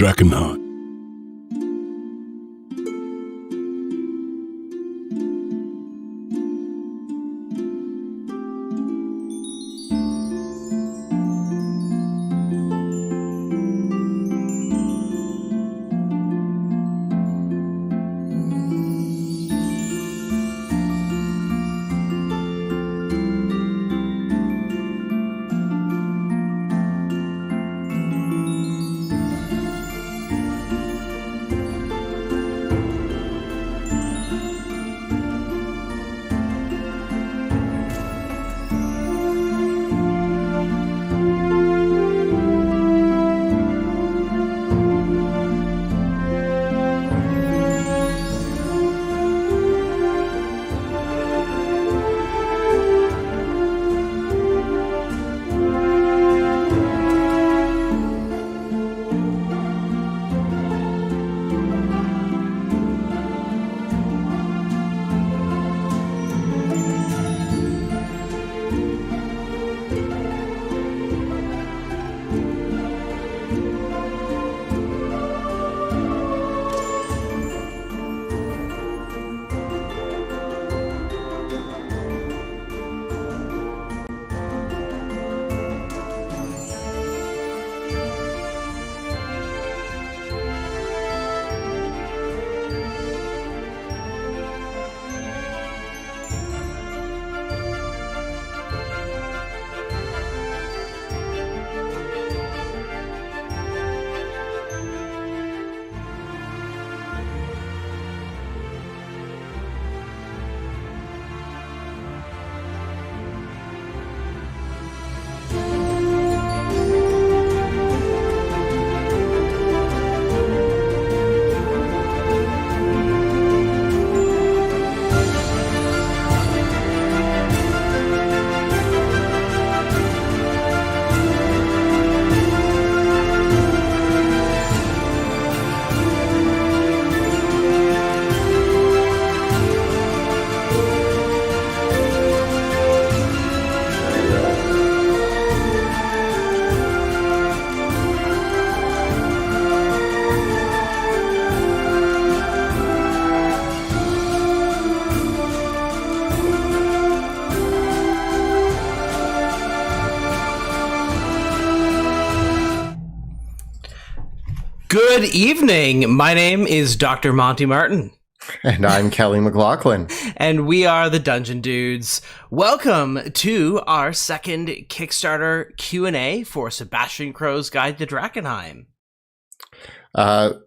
Drakenheim. Good evening. My name is Dr. Monty Martin. And I'm Kelly McLaughlin. And we are the Dungeon Dudes. Welcome to our second Kickstarter Q&A for Sebastian Crowe's Guide to Drakenheim.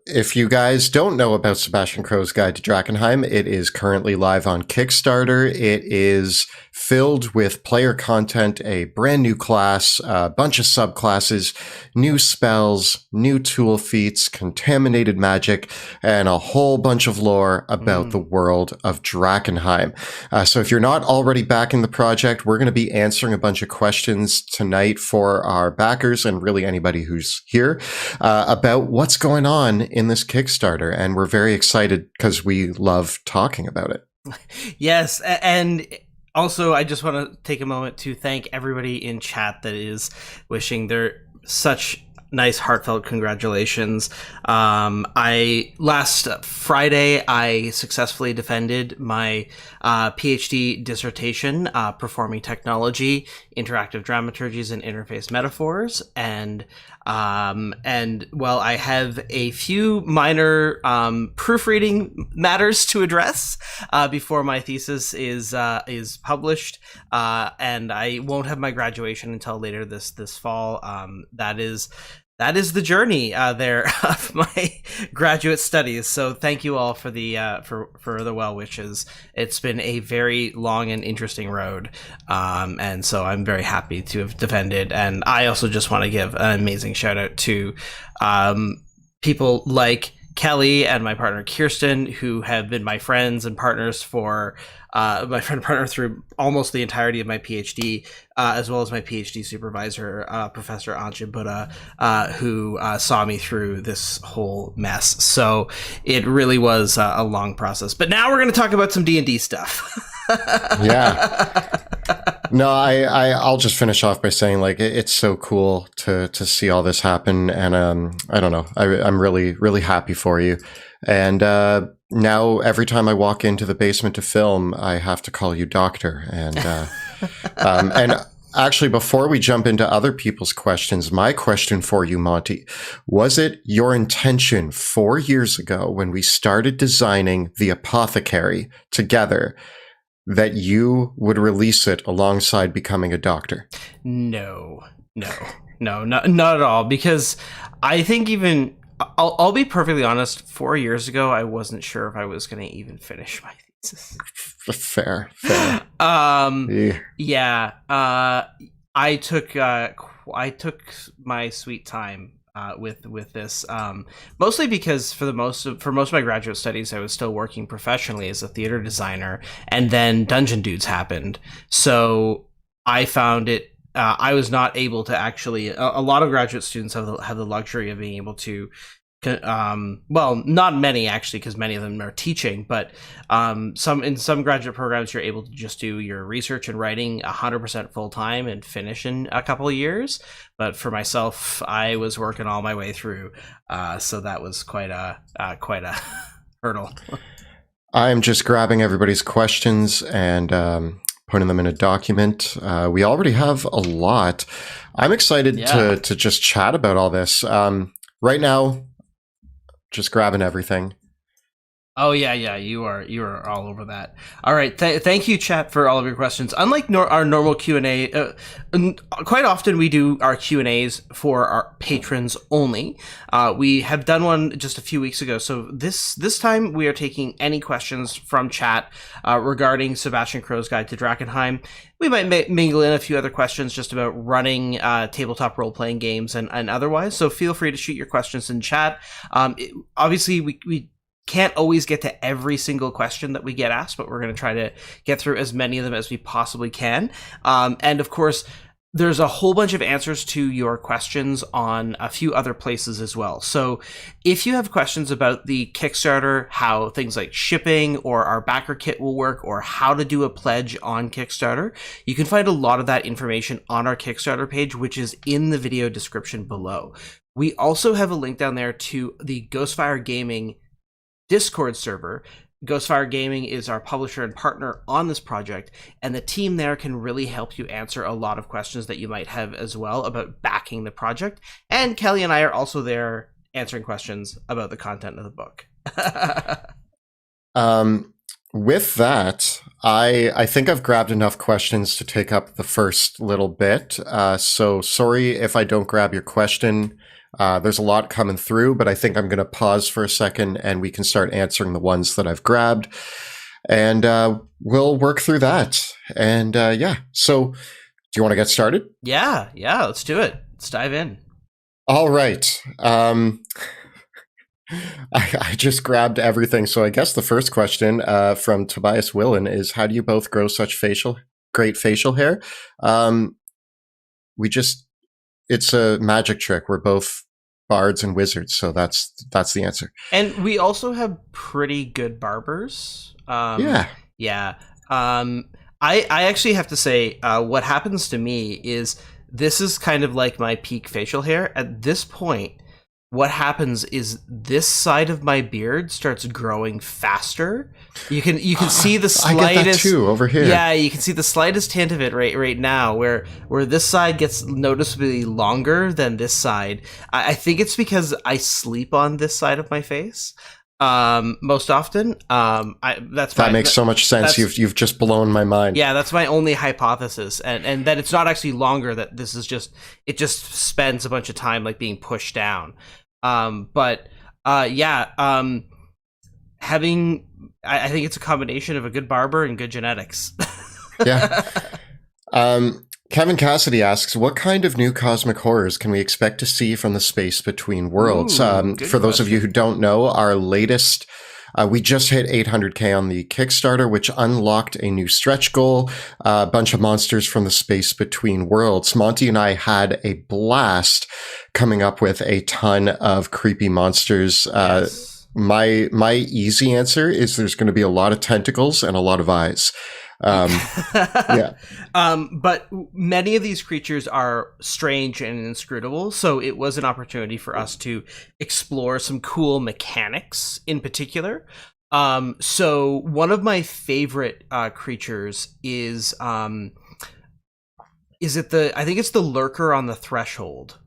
If you guys don't know about Sebastian Crowe's Guide to Drakenheim, it is currently live on Kickstarter. It is filled with player content, a brand new class, a bunch of subclasses, new spells, new tool feats, contaminated magic, and a whole bunch of lore about the world of Drakenheim. So if you're not already back in the project, we're going to be answering a bunch of questions tonight for our backers and really anybody who's here about what's going on in this Kickstarter. And we're very excited because we love talking about it. Yes, and also, I just want to take a moment to thank everybody in chat that is wishing their such nice heartfelt congratulations. Last Friday I successfully defended my PhD dissertation, performing technology, interactive dramaturgies, and interface metaphors, and while I have a few minor proofreading matters to address before my thesis is published, and I won't have my graduation until later this fall. That is the journey there of my graduate studies. So thank you all for the for the well wishes. It's been a very long and interesting road, and so I'm very happy to have defended. And I also just want to give an amazing shout out to people like Kelly and my partner Kirsten, who have been my friends and partners for partner through almost the entirety of my PhD, as well as my PhD supervisor, Professor Anja Buddha, who saw me through this whole mess. So it really was a long process. But now we're going to talk about some D&D stuff. Yeah. No, I'll just finish off by saying like it's so cool to see all this happen, and I don't know, I'm really happy for you, and now every time I walk into the basement to film, I have to call you doctor, and actually before we jump into other people's questions, my question for you, Monty, was it your intention 4 years ago when we started designing the apothecary together that you would release it alongside becoming a doctor? No, not at all. Because I think even I'll be perfectly honest. 4 years ago, I wasn't sure if I was going to even finish my thesis. Fair. Yeah. I took my sweet time with this, mostly because for most of my graduate studies, I was still working professionally as a theater designer, and then Dungeon Dudes happened. So I found it. I was not able to actually. A lot of graduate students have the luxury of being able to. Well, not many actually, because many of them are teaching, but some graduate programs you're able to just do your research and writing 100% full time and finish in a couple of years. But for myself, I was working all my way through, so that was quite a hurdle. I'm just grabbing everybody's questions and putting them in a document. We already have a lot. I'm excited to just chat about all this. Right now, just grabbing everything. Oh yeah, you are all over that. All right, thank you, chat, for all of your questions. Unlike our normal Q&A, quite often we do our Q&As for our patrons only. We have done one just a few weeks ago, so this time we are taking any questions from chat regarding Sebastian Crowe's Guide to Drakenheim. We might mingle in a few other questions just about running tabletop role-playing games and otherwise, so feel free to shoot your questions in chat. Obviously, we can't always get to every single question that we get asked, but we're going to try to get through as many of them as we possibly can. And of course, there's a whole bunch of answers to your questions on a few other places as well. So if you have questions about the Kickstarter, how things like shipping or our backer kit will work, or how to do a pledge on Kickstarter, you can find a lot of that information on our Kickstarter page, which is in the video description below. We also have a link down there to the Ghostfire Gaming Discord server. Ghostfire Gaming is our publisher and partner on this project, and the team there can really help you answer a lot of questions that you might have as well about backing the project. And Kelly and I are also there answering questions about the content of the book. With that, I think I've grabbed enough questions to take up the first little bit. So sorry if I don't grab your question. There's a lot coming through, but I think I'm going to pause for a second and we can start answering the ones that I've grabbed. And we'll work through that. And so do you want to get started? Yeah, let's do it. Let's dive in. All right. I just grabbed everything. So I guess the first question from Tobias Willen is, how do you both grow such great facial hair? It's a magic trick. We're both bards and wizards, so that's the answer. And we also have pretty good barbers. I actually have to say, what happens to me is this is kind of like my peak facial hair. At this point, what happens is this side of my beard starts growing faster. You can see the slightest. I get that too over here. Yeah, you can see the slightest hint of it right now, where this side gets noticeably longer than this side. I think it's because I sleep on this side of my face most often. That makes so much sense. You've just blown my mind. Yeah, that's my only hypothesis, and that it's not actually longer. That this is it just spends a bunch of time like being pushed down. I think it's a combination of a good barber and good genetics. Yeah. Kevin Cassidy asks, what kind of new cosmic horrors can we expect to see from the space between worlds? For those of you who don't know, our latest, we just hit 800K on the Kickstarter, which unlocked a new stretch goal, a bunch of monsters from the space between worlds. Monty and I had a blast coming up with a ton of creepy monsters. Yes. My easy answer is there's going to be a lot of tentacles and a lot of eyes. Yeah. But many of these creatures are strange and inscrutable, so it was an opportunity for us to explore some cool mechanics in particular. So one of my favorite creatures is I think it's the Lurker on the Threshold.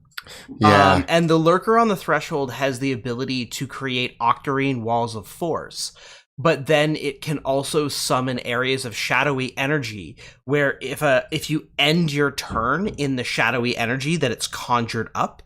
Yeah. And the Lurker on the Threshold has the ability to create octarine walls of force, but then it can also summon areas of shadowy energy where if you end your turn in the shadowy energy that it's conjured up,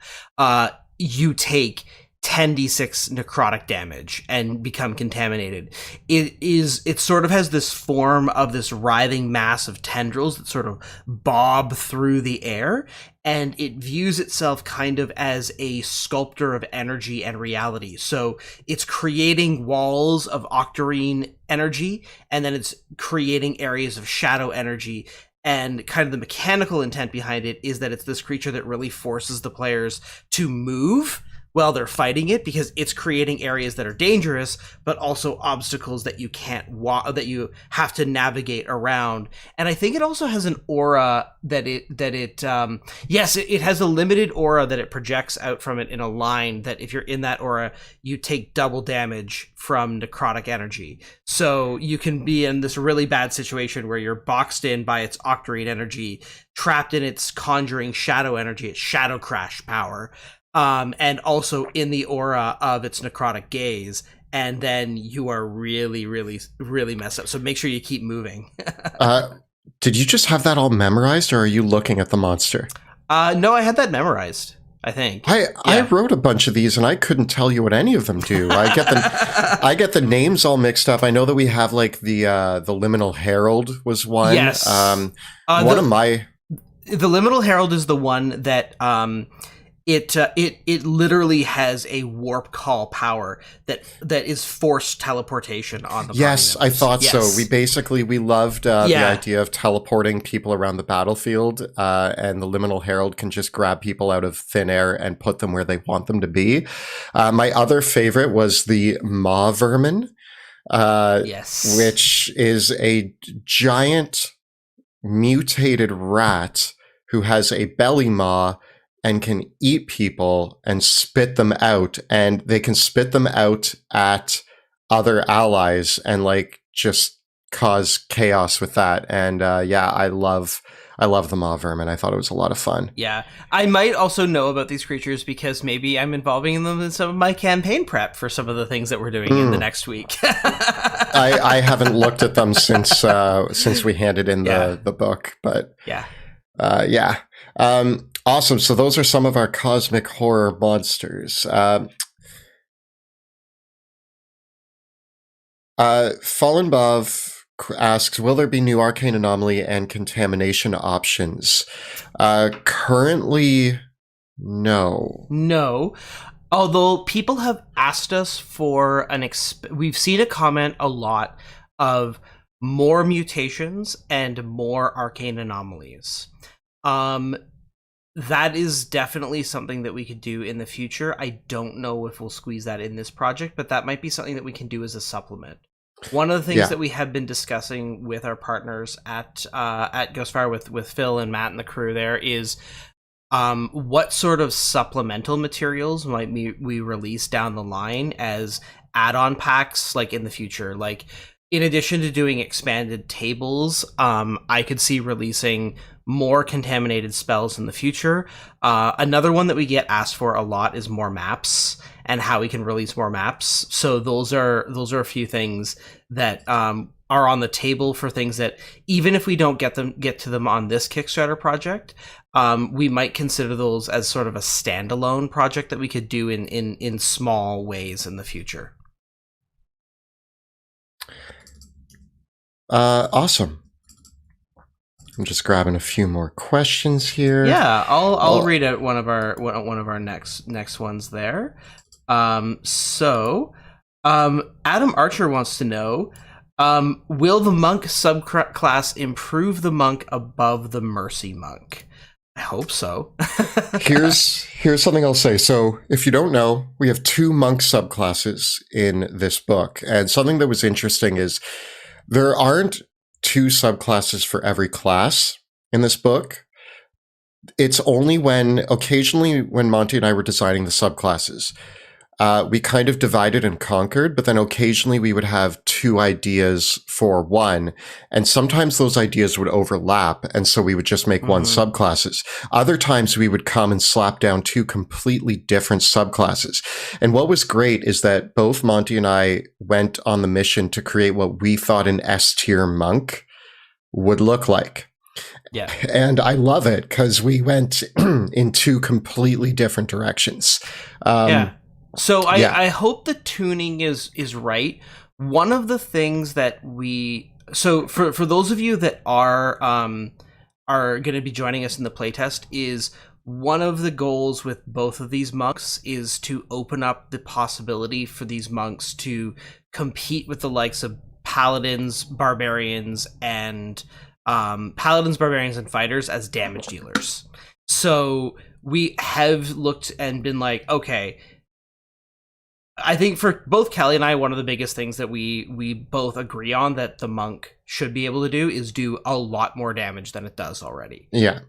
you take 10d6 necrotic damage and become contaminated. It sort of has this form of this writhing mass of tendrils that sort of bob through the air, and it views itself kind of as a sculptor of energy and reality. So it's creating walls of octarine energy, and then it's creating areas of shadow energy. And kind of the mechanical intent behind it is that it's this creature that really forces the players to move while they're fighting it, because it's creating areas that are dangerous, but also obstacles that you can't that you have to navigate around. And I think it also has an aura that it has a limited aura that it projects out from it in a line that if you're in that aura, you take double damage from necrotic energy. So you can be in this really bad situation where you're boxed in by its octarine energy, trapped in its conjuring shadow energy, its shadow crash power, and also in the aura of its necrotic gaze, and then you are really, really, really messed up. So make sure you keep moving. Did you just have that all memorized, or are you looking at the monster? No, I had that memorized, I think. I wrote a bunch of these, and I couldn't tell you what any of them do. I get the names all mixed up. I know that we have like the Liminal Herald was one. Yes. The Liminal Herald is the one that it literally has a warp call power that is forced teleportation on the Yes, I thought so. We loved the idea of teleporting people around the battlefield, and the Liminal Herald can just grab people out of thin air and put them where they want them to be. My other favorite was the Maw Vermin, which is a giant mutated rat who has a belly maw and can eat people and spit them out, and they can spit them out at other allies and like just cause chaos with that. And I love the Maw Vermin. I thought it was a lot of fun. Yeah, I might also know about these creatures because maybe I'm involving them in some of my campaign prep for some of the things that we're doing in the next week. I haven't looked at them since we handed in the book, but yeah. Awesome. So those are some of our cosmic horror monsters. Fallen Bov asks, will there be new arcane anomaly and contamination options? Currently, no. No. Although people have asked us for we've seen a comment a lot of more mutations and more arcane anomalies. That is definitely something that we could do in the future. I don't know if we'll squeeze that in this project, but that might be something that we can do as a supplement. One of the things that we have been discussing with our partners at Ghostfire with Phil and Matt and the crew there is what sort of supplemental materials might we release down the line as add-on packs, like in the future. Like, in addition to doing expanded tables, I could see releasing more contaminated spells in the future. Another one that we get asked for a lot is more maps and how we can release more maps. So those are a few things that are on the table for things that even if we don't get to them on this Kickstarter project, we might consider those as sort of a standalone project that we could do in small ways in the future. Awesome. I'm just grabbing a few more questions here. Yeah, I'll read out one of our next ones there. Adam Archer wants to know, will the monk subclass improve the monk above the mercy monk? I hope so. Here's something I'll say. So if you don't know, we have 2 monk subclasses in this book, and something that was interesting is there aren't 2 subclasses for every class in this book. It's only occasionally when Monty and I were designing the subclasses, we kind of divided and conquered, but then occasionally we would have 2 ideas for one, and sometimes those ideas would overlap, and so we would just make one subclasses. Other times we would come and slap down 2 completely different subclasses. And what was great is that both Monty and I went on the mission to create what we thought an S-tier monk would look like. Yeah. And I love it because we went in 2 completely different directions. So I hope the tuning is right. One of the things that for those of you that are going to be joining us in the playtest, is one of the goals with both of these monks is to open up the possibility for these monks to compete with the likes of paladins, barbarians, and fighters as damage dealers. So we have looked and been like, okay, I think for both Kelly and I, one of the biggest things that we both agree on that the monk should be able to do is do a lot more damage than it does already. Yeah.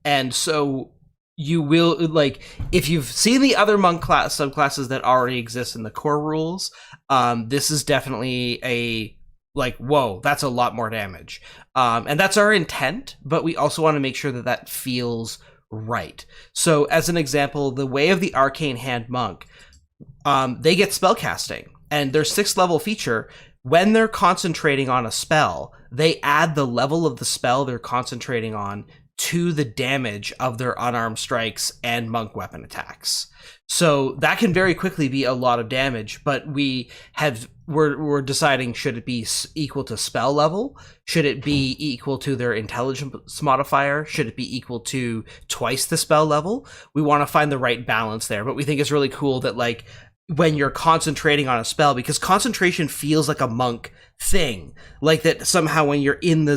And so you will, like, if you've seen the other monk subclasses that already exist in the core rules, this is definitely a, like, whoa, that's a lot more damage. And that's our intent, but we also want to make sure that that feels right. So as an example, the Way of the Arcane Hand Monk, they get spellcasting, and their 6th level feature, when they're concentrating on a spell, they add the level of the spell they're concentrating on to the damage of their unarmed strikes and monk weapon attacks. So that can very quickly be a lot of damage, but we're deciding, should it be equal to spell level? Should it be equal to their intelligence modifier? Should it be equal to twice the spell level? We want to find the right balance there, but we think it's really cool that, like, when you're concentrating on a spell, because concentration feels like a monk thing, like that somehow when you're in the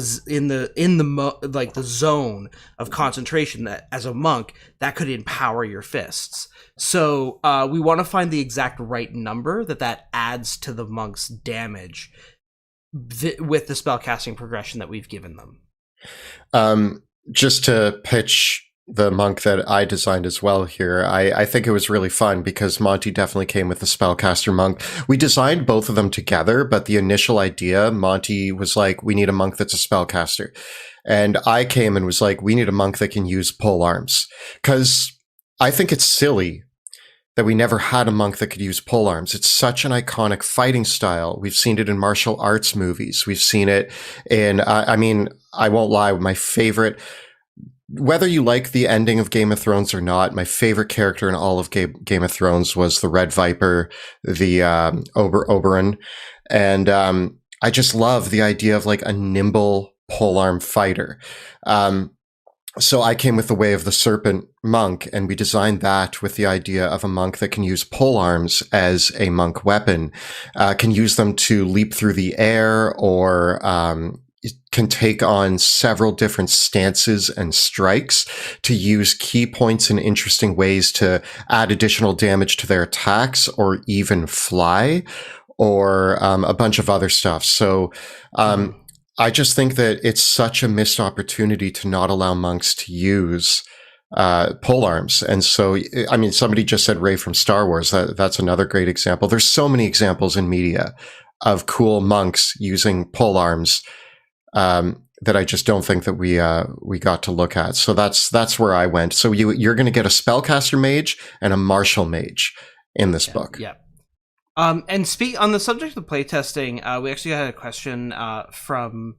zone of concentration, that as a monk that could empower your fists. So we want to find the exact right number that adds to the monk's damage with the spellcasting progression that we've given them. Just to pitch the monk that I designed as well here, I think it was really fun because Monty definitely came with the spellcaster monk. We designed both of them together, but the initial idea, Monty was like, we need a monk that's a spellcaster. And I came and was like, we need a monk that can use pole arms. Because I think it's silly that we never had a monk that could use pole arms. It's such an iconic fighting style. We've seen it in martial arts movies. We've seen it in, I mean, I won't lie, my favorite, whether you like the ending of Game of Thrones or not, my favorite character in all of Game of Thrones was the Red Viper, the Oberyn. And I just love the idea of like a nimble polearm fighter. So I came with the Way of the Serpent monk, and we designed that with the idea of a monk that can use polearms as a monk weapon, can use them to leap through the air, or can take on several different stances and strikes to use key points in interesting ways to add additional damage to their attacks, or even fly, or a bunch of other stuff. So I just think that it's such a missed opportunity to not allow monks to use polearms. And so, I mean, somebody just said Rey from Star Wars. That's another great example. There's so many examples in media of cool monks using polearms that I just don't think that we got to look at. So that's where I went. So you're going to get a spellcaster mage and a martial mage in this book. Yeah. And speak on the subject of playtesting, we actually had a question from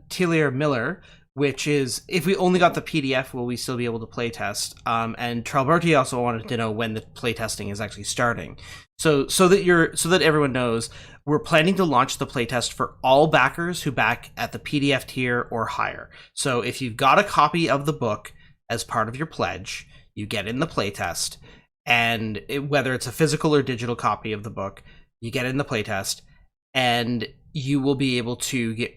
Tilier Miller, which is, if we only got the PDF, will we still be able to playtest? And Tralberti also wanted to know when the playtesting is actually starting. So that everyone knows, we're planning to launch the playtest for all backers who back at the PDF tier or higher. So if you've got a copy of the book as part of your pledge, you get in the playtest, and whether it's a physical or digital copy of the book, you get in the playtest, and you will be able to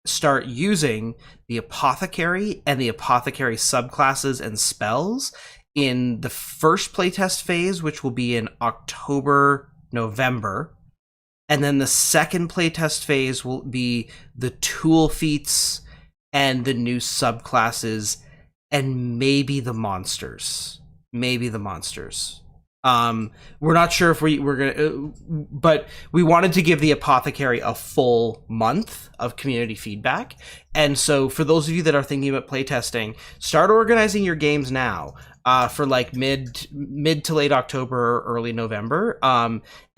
start using the apothecary and the apothecary subclasses and spells in the first playtest phase, which will be in October, November. And then the second playtest phase will be the tool feats and the new subclasses and maybe the monsters. We're not sure if we're gonna, but we wanted to give the apothecary a full month of community feedback. And so for those of you that are thinking about playtesting, start organizing your games now. For like mid to late October or early November.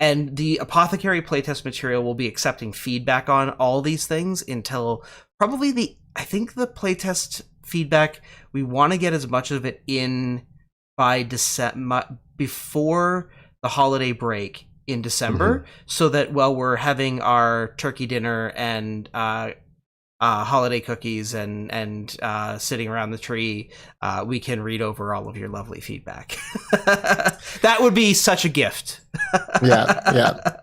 And the apothecary playtest material will be accepting feedback on all these things until probably I think the playtest feedback, we want to get as much of it in by December, before the holiday break in December, so that while we're having our turkey dinner and holiday cookies and sitting around the tree, we can read over all of your lovely feedback. That would be such a gift. Yeah.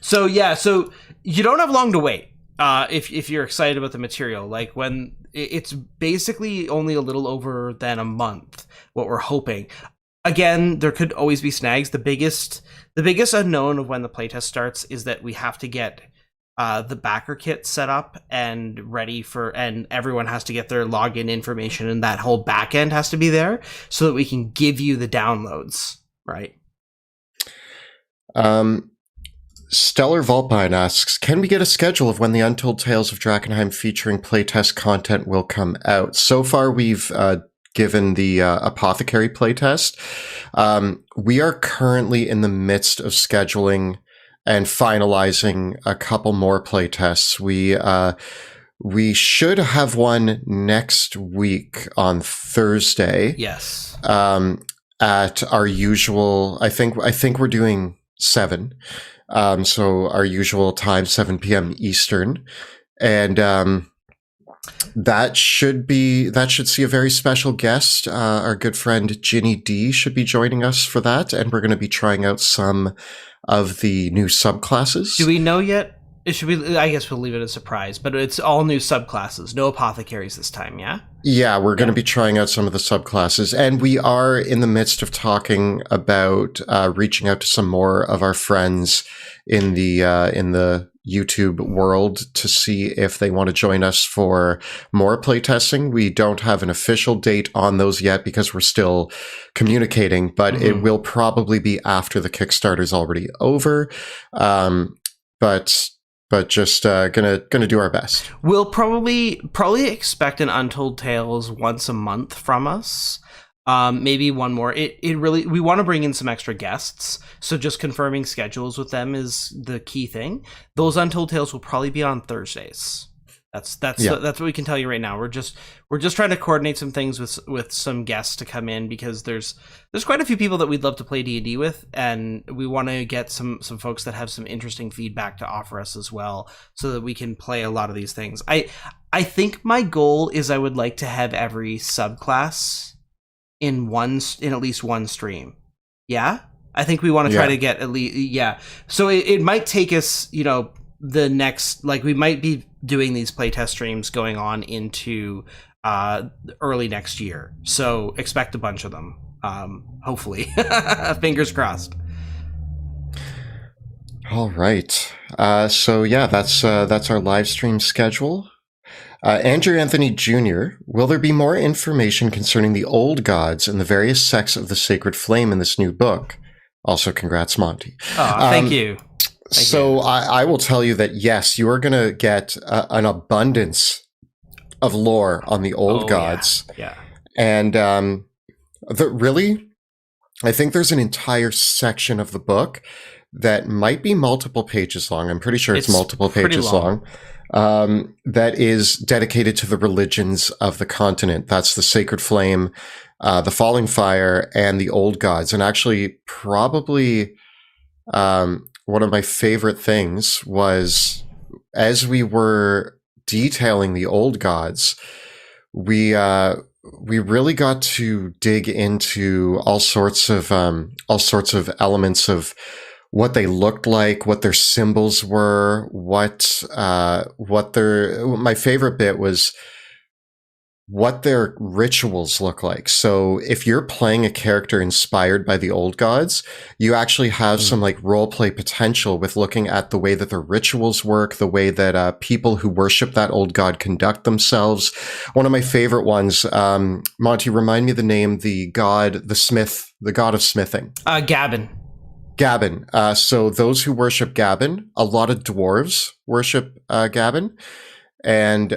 So you don't have long to wait. If you're excited about the material, like when it's basically only a little over than a month, what we're hoping. Again, there could always be snags. The biggest unknown of when the playtest starts is that we have to get the backer kit set up and ready and everyone has to get their login information, and that whole back end has to be there so that we can give you the downloads, right? Stellar Vaultbine asks, can we get a schedule of when the Untold Tales of Drakenheim featuring playtest content will come out? So far, we've given the apothecary playtest. We are currently in the midst of scheduling and finalizing a couple more playtests. We should have one next week on Thursday. Yes. At our usual, I think we're doing 7. So our usual time, 7 p.m. Eastern. And that should see a very special guest. Our good friend Ginny D should be joining us for that. And we're going to be trying out some of the new subclasses. Do we know yet? I guess we'll leave it a surprise, but it's all new subclasses. No apothecaries this time, yeah? Yeah, we're going to be trying out some of the subclasses, and we are in the midst of talking about reaching out to some more of our friends in the YouTube world to see if they want to join us for more playtesting. We don't have an official date on those yet because we're still communicating, but it will probably be after the Kickstarter's already over. But just gonna do our best. We'll probably expect an Untold Tales once a month from us. Maybe one more. We want to bring in some extra guests, so just confirming schedules with them is the key thing. Those Untold Tales will probably be on Thursdays. That's what we can tell you right now. We're just trying to coordinate some things with some guests to come in, because there's quite a few people that we'd love to play D&D with, and we want to get some folks that have some interesting feedback to offer us as well, so that we can play a lot of these things. I think my goal is I would like to have every subclass in at least one stream. Yeah, I think we want to try to get at least So it might take us, the next, like, we might be doing these playtest streams going on into early next year, so expect a bunch of them, hopefully. Fingers crossed. All right, so that's our live stream schedule. Andrew Anthony Jr., will there be more information concerning the old gods and the various sects of the sacred flame in this new book? Also, congrats, Monty. Thank you. So I will tell you that, yes, you are going to get an abundance of lore on the old gods. Yeah. And really, I think there's an entire section of the book that might be multiple pages long. I'm pretty sure it's multiple pages long. That is dedicated to the religions of the continent. That's the Sacred Flame, the Falling Fire, and the Old Gods. And actually, probably one of my favorite things was, as we were detailing the Old Gods, we really got to dig into all sorts of elements of what they looked like, what their symbols were, my favorite bit was what their rituals look like. So if you're playing a character inspired by the old gods, you actually have some like role play potential with looking at the way that their rituals work, the way that people who worship that old god conduct themselves. One of my favorite ones, Monty, remind me the name, the god, the smith, the god of smithing. Gavin. Gavin. So those who worship Gavin, a lot of dwarves worship Gavin, and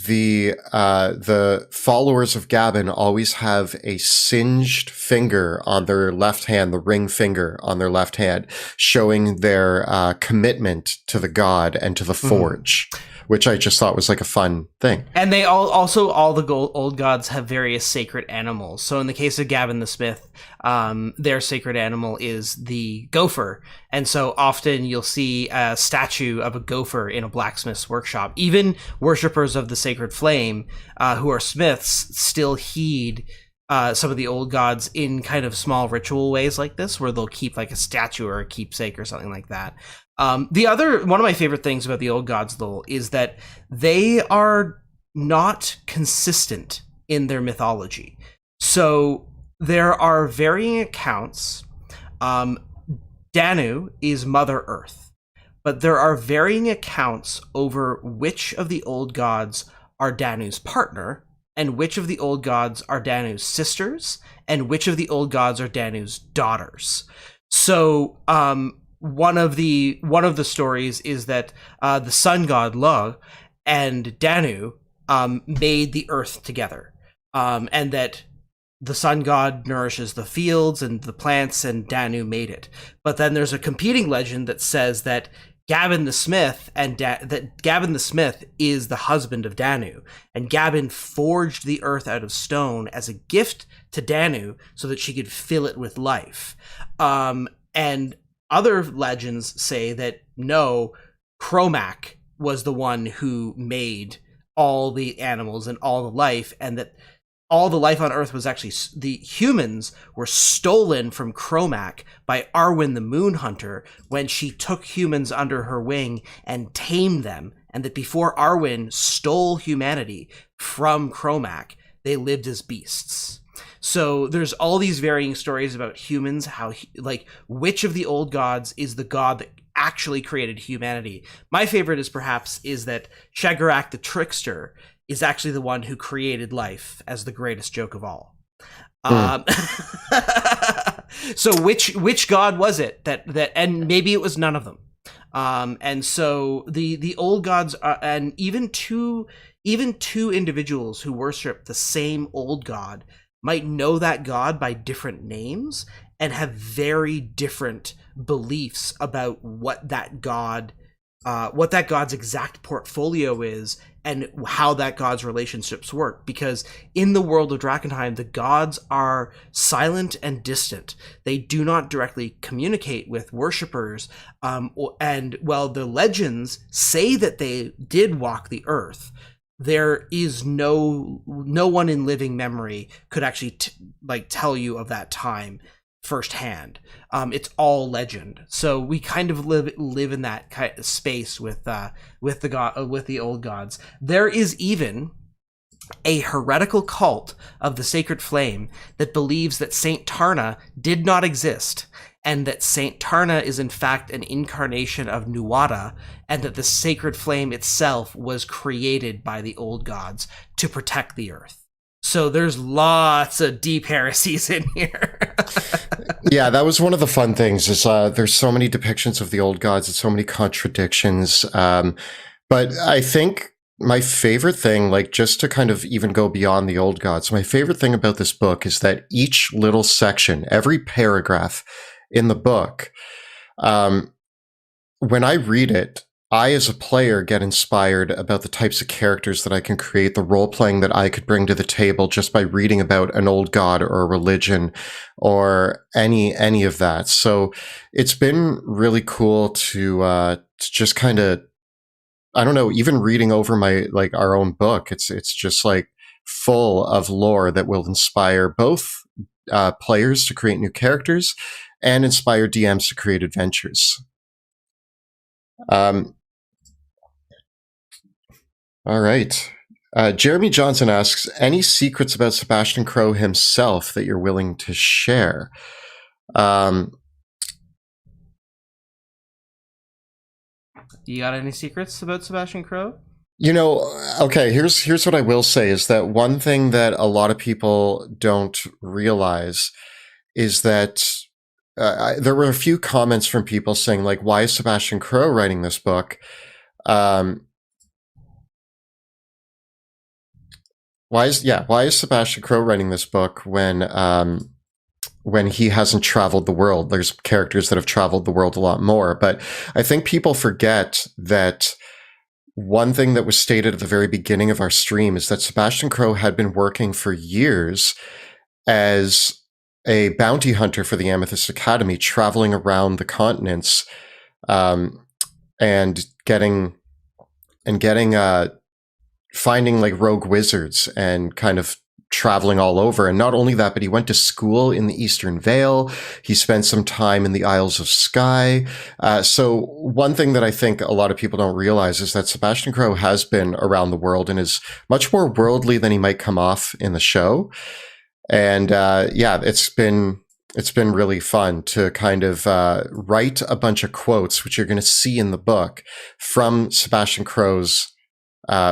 the followers of Gavin always have a singed finger on their left hand, the ring finger on their left hand, showing their commitment to the god and to the forge, which I just thought was like a fun thing. And they all the old gods have various sacred animals. So in the case of Gavin the Smith, their sacred animal is the gopher. And so often you'll see a statue of a gopher in a blacksmith's workshop. Even worshippers of the sacred flame, who are smiths, still heed some of the old gods in kind of small ritual ways like this, where they'll keep like a statue or a keepsake or something like that. One of my favorite things about the old gods, though, is that they are not consistent in their mythology. So there are varying accounts. Danu is Mother Earth, but there are varying accounts over which of the old gods are Danu's partner, and which of the old gods are Danu's sisters, and which of the old gods are Danu's daughters. So, one of the stories is that the sun god Lo and Danu made the earth together, and that the sun god nourishes the fields and the plants, and Danu made it. But then there's a competing legend that says that Gavin the Smith that Gavin the Smith is the husband of Danu, and Gavin forged the earth out of stone as a gift to Danu so that she could fill it with life. And other legends say that no, Cromac was the one who made all the animals and all the life, and that all the life on Earth was actually, the humans were stolen from Cromac by Arwen the Moon Hunter when she took humans under her wing and tamed them, and that before Arwen stole humanity from Cromac, they lived as beasts. So there's all these varying stories about humans, how, like, which of the old gods is the god that actually created humanity. My favorite is that Shagarak the Trickster is actually the one who created life as the greatest joke of all. So which god was it that and maybe it was none of them. And so the old gods are, and even two individuals who worship the same old god might know that god by different names and have very different beliefs about what that god's exact portfolio is and how that god's relationships work. Because in the world of Drakkenheim, the gods are silent and distant. They do not directly communicate with worshippers. And while the legends say that they did walk the earth, there is no one in living memory could actually tell you of that time firsthand. It's all legend. So we kind of live in that kind of space with the old gods. There is even a heretical cult of the sacred flame that believes that Saint Tarna did not exist, and that Saint Tarna is in fact an incarnation of Nuada, and that the sacred flame itself was created by the old gods to protect the earth. So there's lots of deep heresies in here. Yeah, that was one of the fun things, is there's so many depictions of the old gods and so many contradictions. But I think my favorite thing, like, just to kind of even go beyond the old gods, my favorite thing about this book is that each little section, every paragraph in the book, when I read it, I, as a player, get inspired about the types of characters that I can create, the role-playing that I could bring to the table just by reading about an old god or a religion or any of that. So it's been really cool to just kind of, I don't know, even reading over our own book, it's just like full of lore that will inspire both players to create new characters and inspire DMs to create adventures. All right. Jeremy Johnson asks, any secrets about Sebastian Crowe himself that you're willing to share? You got any secrets about Sebastian Crowe? Okay, here's what I will say is that one thing that a lot of people don't realize is that there were a few comments from people saying, like, why is Sebastian Crowe writing this book? Why is Sebastian Crowe writing this book when he hasn't traveled the world? There's characters that have traveled the world a lot more, but I think people forget that one thing that was stated at the very beginning of our stream is that Sebastian Crowe had been working for years as a bounty hunter for the Amethyst Academy, traveling around the continents, and finding like rogue wizards and kind of traveling all over. And not only that, but he went to school in the Eastern Vale. He spent some time in the Isles of Skye. So one thing that I think a lot of people don't realize is that Sebastian Crowe has been around the world and is much more worldly than he might come off in the show. And it's been really fun to kind of write a bunch of quotes, which you're going to see in the book, from Sebastian Crowe's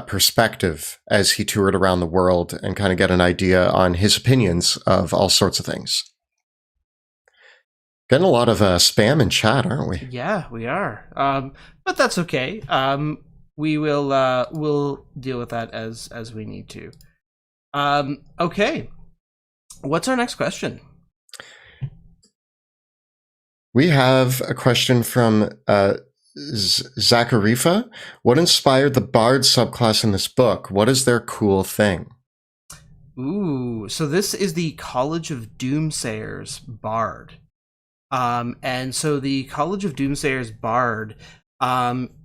perspective as he toured around the world, and kind of get an idea on his opinions of all sorts of things. Getting a lot of spam in chat, aren't we? Yeah, we are. But that's okay. We'll deal with that as we need to. Okay. What's our next question? We have a question from Zacharifa. What inspired the Bard subclass in this book? What is their cool thing? Ooh, so this is the College of Doomsayers Bard. And so the College of Doomsayers Bard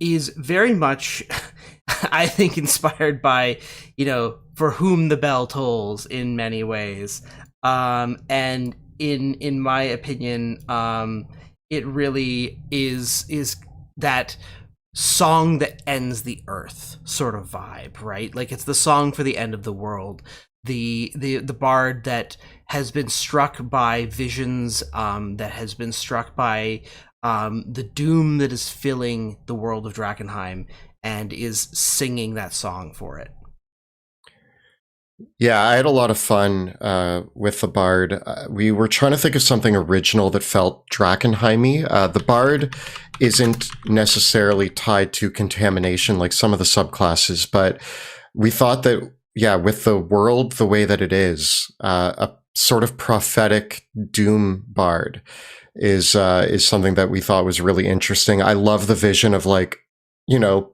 is very much, I think, inspired by, For Whom the Bell Tolls in many ways. And in my opinion, it really is that song that ends the earth sort of vibe, right? Like, it's the song for the end of the world. The bard that has been struck by visions, that has been struck by the doom that is filling the world of Drakenheim, and is singing that song for it. Yeah, I had a lot of fun with the Bard. We were trying to think of something original that felt Drakenheim-y. The Bard isn't necessarily tied to contamination like some of the subclasses, but we thought that, with the world the way that it is, a sort of prophetic doom Bard is something that we thought was really interesting. I love the vision of, like,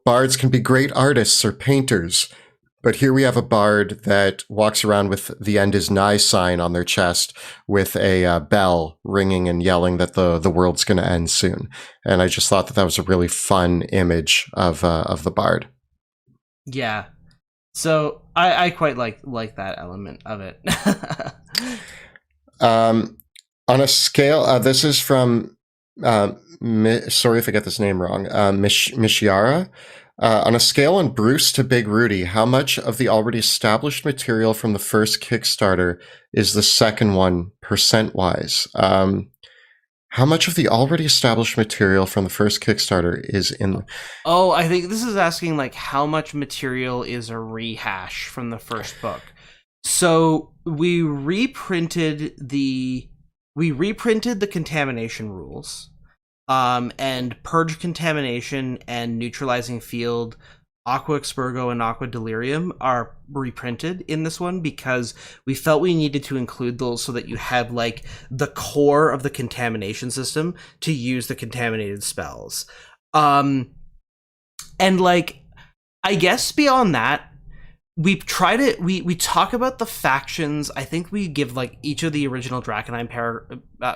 bards can be great artists or painters, but here we have a bard that walks around with the end is nigh sign on their chest, with a bell ringing and yelling that the world's going to end soon. And I just thought that was a really fun image of the bard. Yeah. So I quite like that element of it. On a scale, this is from, sorry if I get this name wrong, Mishiara. On a scale on Bruce to Big Rudy, how much of the already established material from the first Kickstarter is the second one, percent-wise? How much of the already established material from the first Kickstarter is in? Oh, I think this is asking, like, how much material is a rehash from the first book. So we reprinted the contamination rules. And Purge Contamination and Neutralizing Field, Aqua Expurgo, and Aqua Delirium are reprinted in this one because we felt we needed to include those so that you have, like, the core of the contamination system to use the contaminated spells. And, like, I guess beyond that, we talk about the factions. I think we give, like, each of the original Drakenheim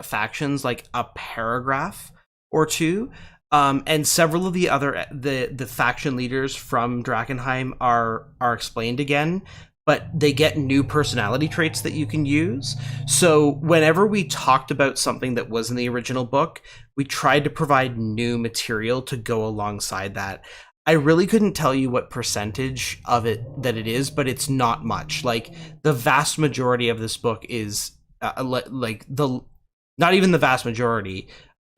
factions, like, a paragraph or two, and several of the other the faction leaders from Drakenheim are explained again, but they get new personality traits that you can use. So whenever we talked about something that was in the original book, we tried to provide new material to go alongside that. I really couldn't tell you what percentage of it that it is, but it's not much. Like the vast majority of this book is like the not even the vast majority.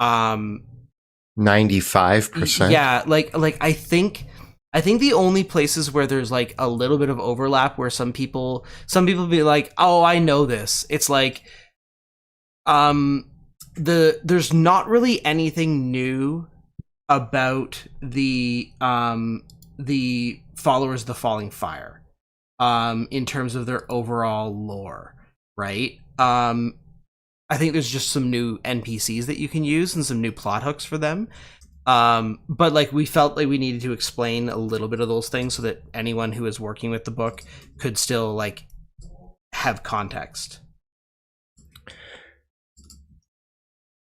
95%. Yeah, like I think the only places where there's like a little bit of overlap where some people be like, "Oh, I know this." It's like there's not really anything new about the followers of the Falling Fire in terms of their overall lore, right? I think there's just some new NPCs that you can use and some new plot hooks for them. But like we felt like we needed to explain a little bit of those things so that anyone who is working with the book could still like have context.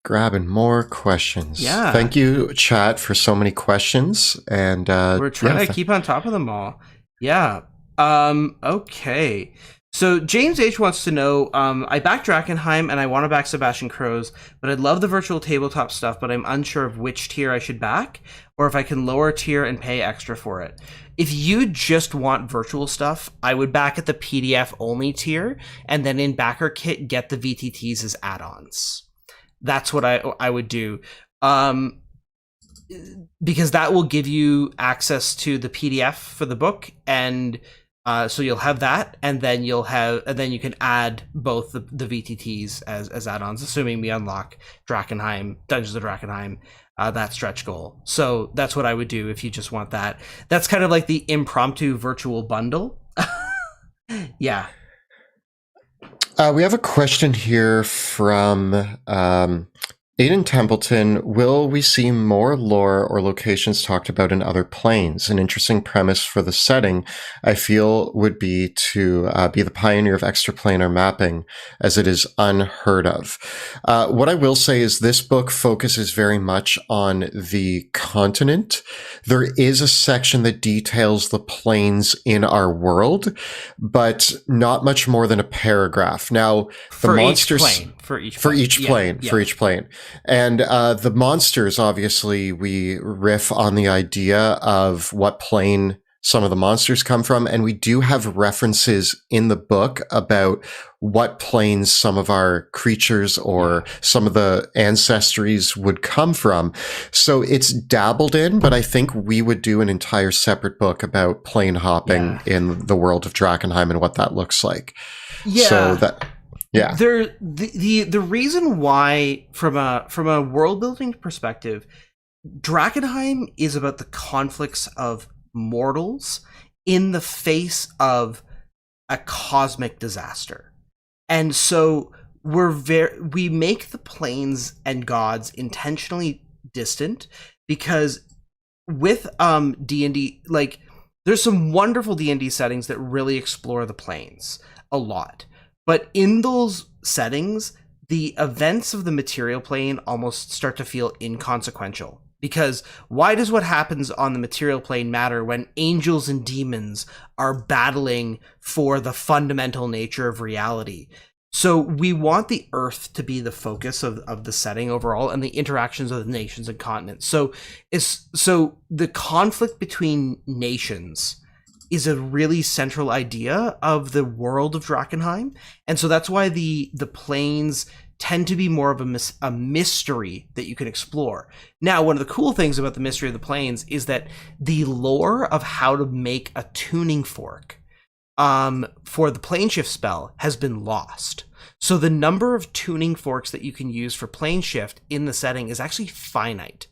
Grabbing more questions. Yeah. Thank you, chat, for so many questions. And we're trying to keep on top of them all. Yeah. Okay. So James H wants to know, I back Drakenheim and I want to back Sebastian Crowe's, but I'd love the virtual tabletop stuff, but I'm unsure of which tier I should back, or if I can lower tier and pay extra for it. If you just want virtual stuff, I would back at the PDF only tier, and then in backer kit, get the VTTs as add-ons. That's what I would do. Because that will give you access to the PDF for the book, and so you'll have that, and then you can add both the VTTs as add-ons, assuming we unlock Drakenheim, Dungeons of Drakenheim, that stretch goal. So that's what I would do if you just want that. That's kind of like the impromptu virtual bundle. Yeah. We have a question here from Aiden Templeton. Will we see more lore or locations talked about in other planes? An interesting premise for the setting, I feel, would be to be the pioneer of extraplanar mapping, as it is unheard of. What I will say is this book focuses very much on the continent. There is a section that details the planes in our world, but not much more than a paragraph. Now, the monsters for each plane. And the monsters, obviously, we riff on the idea of what plane some of the monsters come from, and we do have references in the book about what planes some of our creatures or some of the ancestries would come from. So it's dabbled in, but I think we would do an entire separate book about plane hopping in the world of Drakenheim and what that looks like. Yeah. So that... Yeah. The reason why, from a world building perspective, Drakenheim is about the conflicts of mortals in the face of a cosmic disaster. And so we make the planes and gods intentionally distant, because with D&D, like, there's some wonderful D&D settings that really explore the planes a lot. But in those settings, the events of the material plane almost start to feel inconsequential. Because why does what happens on the material plane matter when angels and demons are battling for the fundamental nature of reality? So we want the Earth to be the focus of the setting overall, and the interactions of the nations and continents. So the conflict between nations is a really central idea of the world of Drakenheim. And so that's why the planes tend to be more of a mystery that you can explore. Now, one of the cool things about the mystery of the planes is that the lore of how to make a tuning fork for the plane shift spell has been lost. So the number of tuning forks that you can use for plane shift in the setting is actually finite.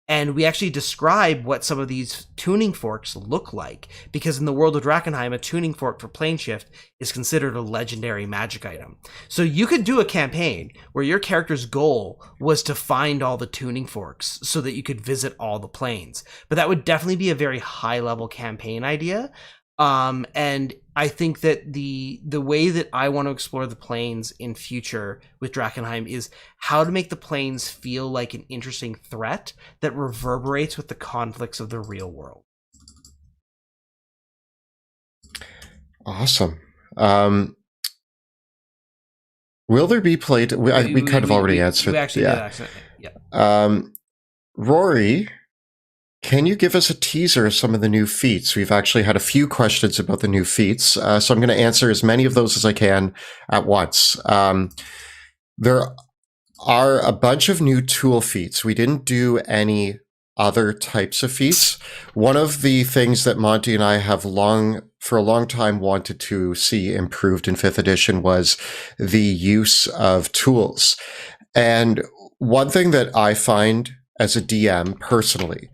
And we actually describe what some of these tuning forks look like, because in the world of Drakenheim, a tuning fork for plane shift is considered a legendary magic item. So you could do a campaign where your character's goal was to find all the tuning forks so that you could visit all the planes. But that would definitely be a very high-level campaign idea. And I think that the way that I want to explore the planes in future with Drakenheim is how to make the planes feel like an interesting threat that reverberates with the conflicts of the real world. Awesome. Will there be we kind of already answered. We actually did accidentally. Yeah. Rory Can you give us a teaser of some of the new feats? We've actually had a few questions about the new feats, so I'm going to answer as many of those as I can at once. There are a bunch of new tool feats. We didn't do any other types of feats. One of the things that Monty and I have for a long time wanted to see improved in 5th edition was the use of tools. And one thing that I find as a DM personally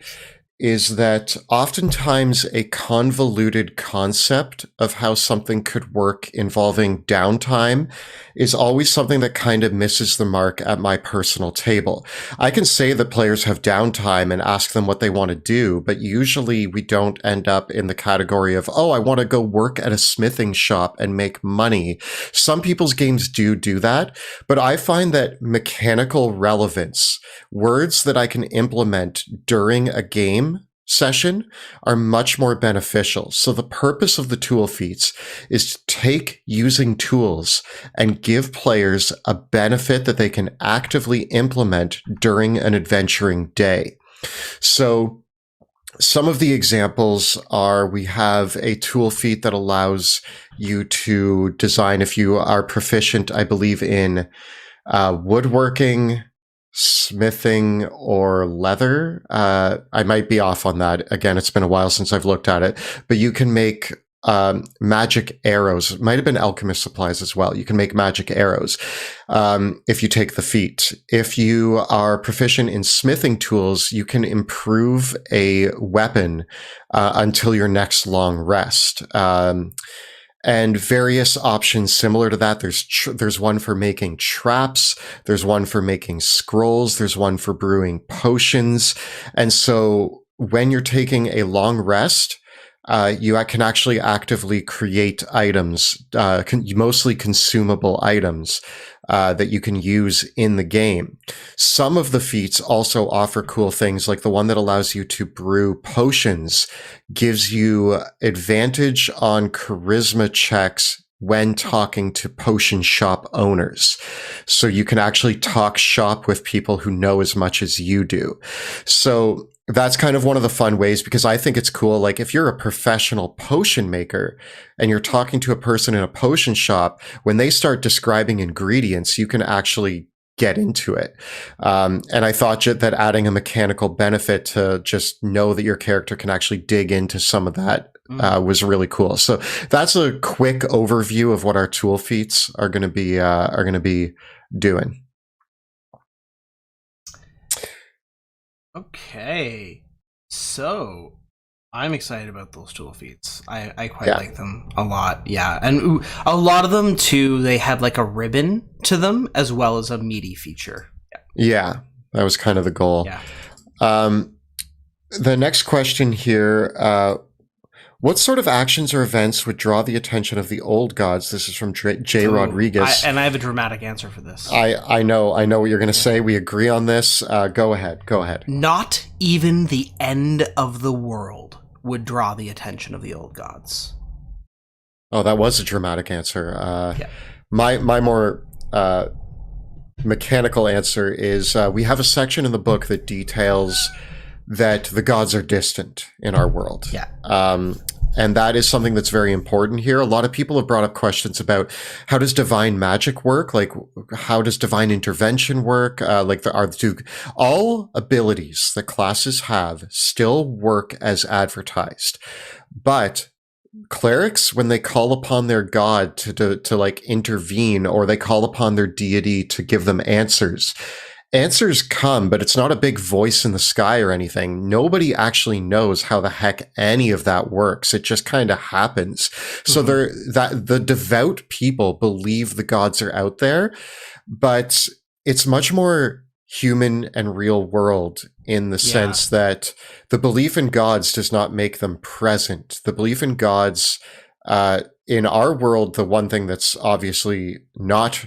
is that oftentimes a convoluted concept of how something could work involving downtime is always something that kind of misses the mark at my personal table. I can say that players have downtime and ask them what they want to do, but usually we don't end up in the category of, oh, I want to go work at a smithing shop and make money. Some people's games do that, but I find that mechanical relevance, words that I can implement during a game session, are much more beneficial. So the purpose of the tool feats is to take using tools and give players a benefit that they can actively implement during an adventuring day. So some of the examples are, we have a tool feat that allows you to design, if you are proficient, I believe, in woodworking, smithing, or leather. I might be off on that. Again, it's been a while since I've looked at it, but you can make magic arrows. It might have been alchemist supplies as well. You can make magic arrows if you take the feat. If you are proficient in smithing tools, you can improve a weapon until your next long rest. And various options similar to that. There's one for making traps. There's one for making scrolls. There's one for brewing potions. And so when you're taking a long rest, you can actually actively create items, mostly consumable items, that you can use in the game. Some of the feats also offer cool things, like the one that allows you to brew potions gives you advantage on charisma checks when talking to potion shop owners. So you can actually talk shop with people who know as much as you do. So that's kind of one of the fun ways, because I think it's cool. Like, if you're a professional potion maker and you're talking to a person in a potion shop, when they start describing ingredients, you can actually get into it. And I thought that adding a mechanical benefit to just know that your character can actually dig into some of that was really cool. So that's a quick overview of what our tool feats are going to be doing. Okay, so I'm excited about those tool feats. I quite like them a lot. Yeah, and a lot of them too, they have like a ribbon to them as well as a meaty feature. Yeah, that was kind of the goal. Yeah. The next question here, what sort of actions or events would draw the attention of the old gods? This is from Jay Rodriguez. And I have a dramatic answer for this. I know what you're going to say. We agree on this. Go ahead. Not even the end of the world would draw the attention of the old gods. Oh, that was a dramatic answer. My more mechanical answer is we have a section in the book that details that the gods are distant in our world. Yeah. And that is something that's very important here. A lot of people have brought up questions about, how does divine magic work? Like, how does divine intervention work? All abilities that classes have still work as advertised. But clerics, when they call upon their god to like intervene, or they call upon their deity to give them answers come, but it's not a big voice in the sky or anything. Nobody actually knows how the heck any of that works. It just kind of happens. Mm-hmm. So the devout people believe the gods are out there, but it's much more human and real world in the sense that the belief in gods does not make them present. The belief in gods, in our world, the one thing that's obviously not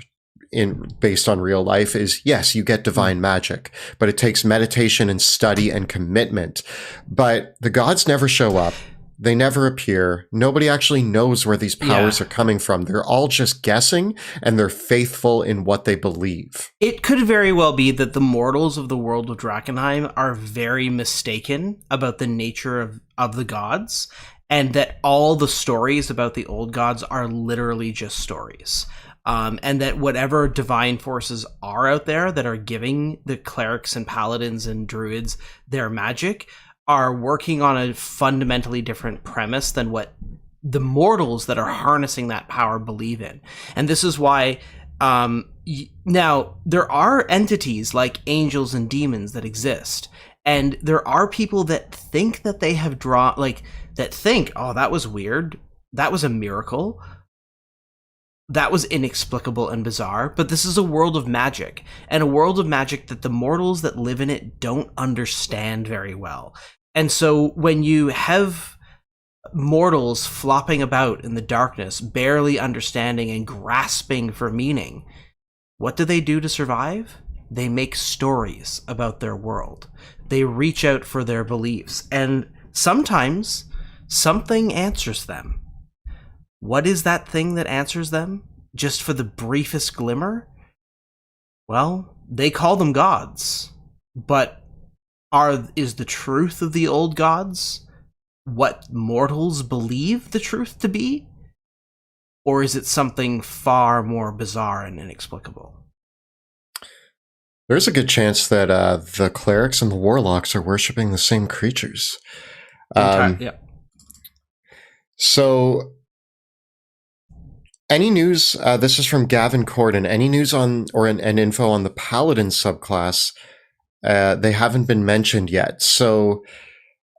based on real life is, yes, you get divine magic, but it takes meditation and study and commitment. But the gods never show up. They never appear. Nobody actually knows where these powers are coming from. They're all just guessing, and they're faithful in what they believe. It could very well be that the mortals of the world of Drakkenheim are very mistaken about the nature of the gods, and that all the stories about the old gods are literally just stories. And that whatever divine forces are out there that are giving the clerics and paladins and druids their magic are working on a fundamentally different premise than what the mortals that are harnessing that power believe in. And this is why now there are entities like angels and demons that exist, and there are people that think that they have drawn, like, that think, oh, that was weird, that was a miracle, that was inexplicable and bizarre. But this is a world of magic, and a world of magic that the mortals that live in it don't understand very well. And so when you have mortals flopping about in the darkness, barely understanding and grasping for meaning, what do they do to survive? They make stories about their world. They reach out for their beliefs, and sometimes something answers them. What is that thing that answers them? Just for the briefest glimmer? Well, they call them gods. But is the truth of the old gods what mortals believe the truth to be? Or is it something far more bizarre and inexplicable? There's a good chance that the clerics and the warlocks are worshipping the same creatures. Yeah. So, any news, this is from Gavin Corden, any news on, or an info on the Paladin subclass? They haven't been mentioned yet. So,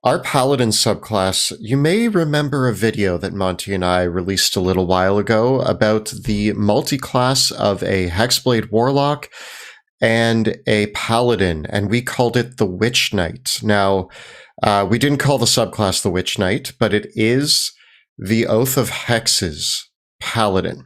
our Paladin subclass, you may remember a video that Monty and I released a little while ago about the multi-class of a Hexblade Warlock and a Paladin, and we called it the Witch Knight. Now, we didn't call the subclass the Witch Knight, but it is the Oath of Hexes Paladin.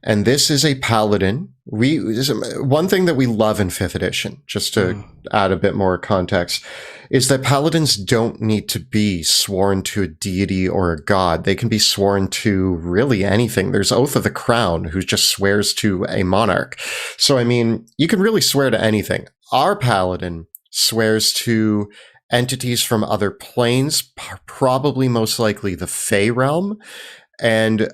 And this is a Paladin. One thing that we love in 5th edition, just to add a bit more context, is that Paladins don't need to be sworn to a deity or a god. They can be sworn to really anything. There's Oath of the Crown, who just swears to a monarch. So, I mean, you can really swear to anything. Our Paladin swears to entities from other planes, probably most likely the Fey realm, and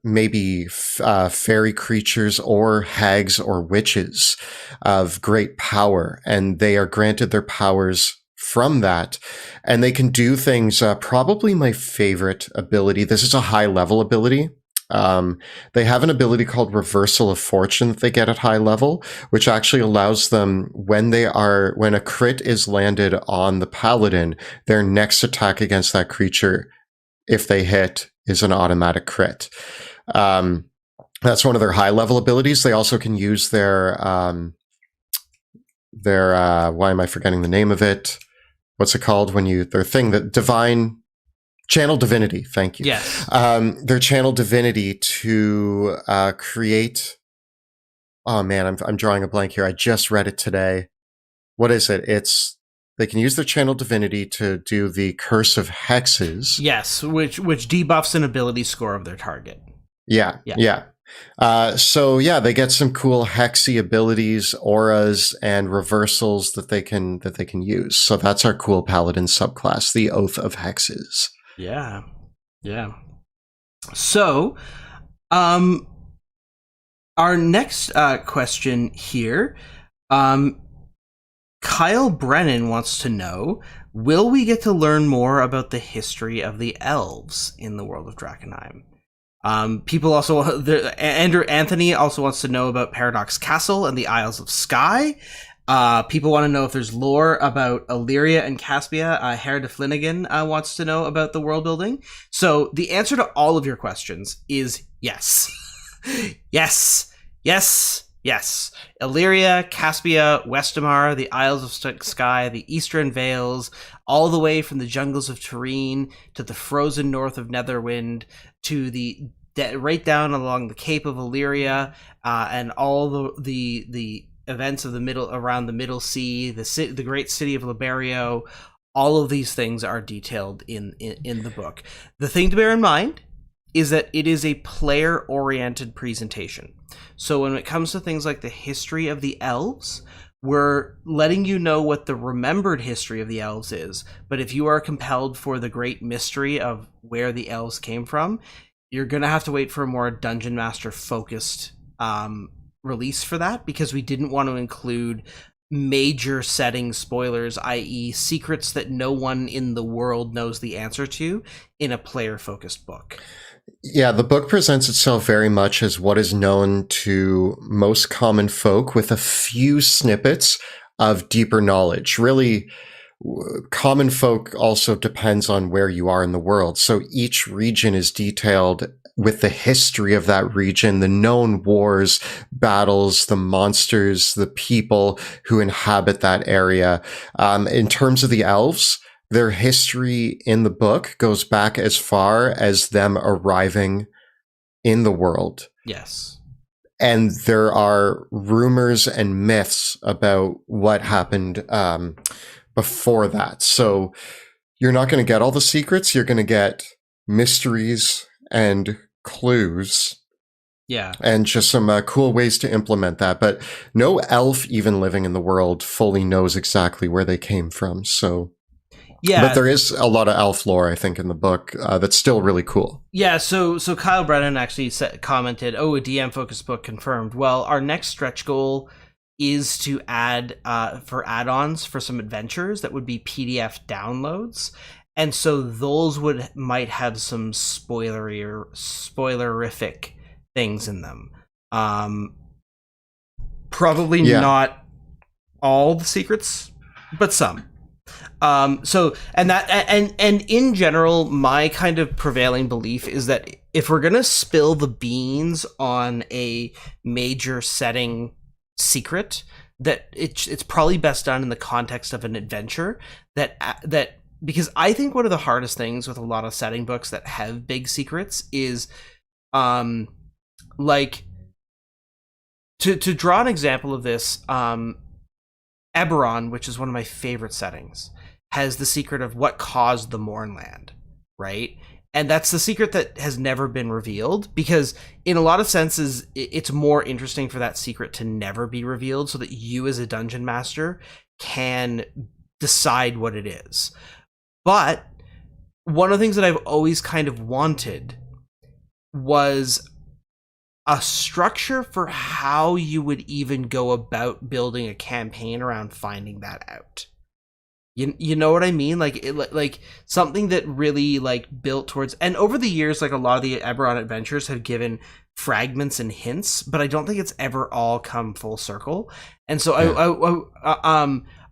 maybe fairy creatures or hags or witches of great power. And they are granted their powers from that. And they can do things, probably my favorite ability. This is a high level ability. They have an ability called Reversal of Fortune that they get at high level, which actually allows them, when a crit is landed on the Paladin, their next attack against that creature, if they hit, is an automatic crit. That's one of their high level abilities. They also can use their why am I forgetting the name of it? What's it called their thing, that divine channel divinity. Thank you. Yes. Their channel divinity to create. Oh man, I'm drawing a blank here. I just read it today. What is it? They can use their channel divinity to do the Curse of Hexes. Yes, which debuffs an ability score of their target. Yeah. So they get some cool hexy abilities, auras, and reversals that they can use. So that's our cool Paladin subclass, the Oath of Hexes. Yeah. So, our next question here, Kyle Brennan wants to know, will we get to learn more about the history of the elves in the world of Drakenheim? People also, Andrew Anthony also wants to know about Paradox Castle and the Isles of Skye. People want to know if there's lore about Illyria and Caspia. Herr de Flanagan wants to know about the world building. So the answer to all of your questions is yes. Yes. Illyria, Caspia, Westamar, the Isles of Skye, the Eastern Vales, all the way from the jungles of Turin to the frozen north of Netherwind to the right down along the Cape of Illyria, and all the events of around the Middle Sea, the great city of Liberio, All of these things are detailed in the book. The thing to bear in mind is that it is a player-oriented presentation. So when it comes to things like the history of the elves, we're letting you know what the remembered history of the elves is. But if you are compelled for the great mystery of where the elves came from, you're going to have to wait for a more Dungeon Master focused release for that, because we didn't want to include major setting spoilers, i.e. secrets that no one in the world knows the answer to, in a player-focused book. Yeah, the book presents itself very much as what is known to most common folk, with a few snippets of deeper knowledge. Really, common folk also depends on where you are in the world. So each region is detailed with the history of that region, the known wars, battles, the monsters, the people who inhabit that area. In terms of the elves, their history in the book goes back as far as them arriving in the world. Yes. And there are rumors and myths about what happened before that. So you're not going to get all the secrets. You're going to get mysteries and clues. Yeah. And just some cool ways to implement that. But no elf even living in the world fully knows exactly where they came from. So... yeah, but there is a lot of elf lore, I think, in the book that's still really cool. Yeah, so Kyle Brennan actually commented, "Oh, a DM-focused book confirmed." Well, our next stretch goal is to add for add-ons for some adventures that would be PDF downloads, and so those might have some spoilerific things in them. Probably not all the secrets, but some. So in general, my kind of prevailing belief is that if we're gonna spill the beans on a major setting secret, that it's probably best done in the context of an adventure. That because I think one of the hardest things with a lot of setting books that have big secrets is, like, to draw an example of this, Eberron, which is one of my favorite settings, has the secret of what caused the Mournland, right? And that's the secret that has never been revealed, because in a lot of senses, it's more interesting for that secret to never be revealed so that you as a dungeon master can decide what it is. But one of the things that I've always kind of wanted was a structure for how you would even go about building a campaign around finding that out. You know what I mean? Like something that really like built towards, and over the years, like a lot of the Eberron adventures have given fragments and hints, but I don't think it's ever all come full circle. And so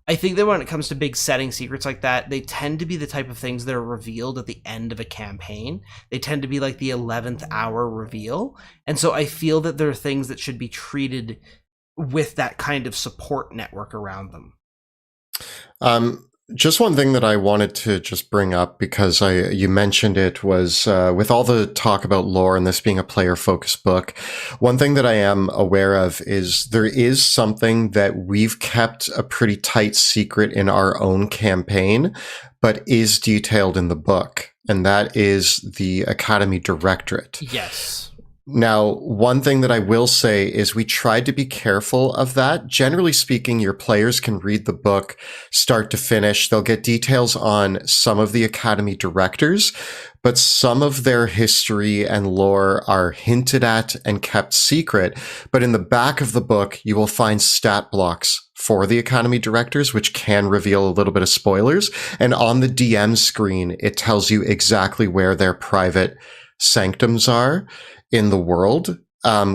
I think that when it comes to big setting secrets like that, they tend to be the type of things that are revealed at the end of a campaign. They tend to be like the 11th hour reveal. And so I feel that there are things that should be treated with that kind of support network around them. Just one thing that I wanted to just bring up, because you mentioned it, was with all the talk about lore and this being a player-focused book, one thing that I am aware of is there is something that we've kept a pretty tight secret in our own campaign, but is detailed in the book, and that is the Academy Directorate. Yes. Now, one thing that I will say is we tried to be careful of that. Generally speaking, your players can read the book start to finish. They'll get details on some of the Academy directors, but some of their history and lore are hinted at and kept secret. But in the back of the book, you will find stat blocks for the Academy directors, which can reveal a little bit of spoilers. And on the DM screen, it tells you exactly where their private sanctums are in the world,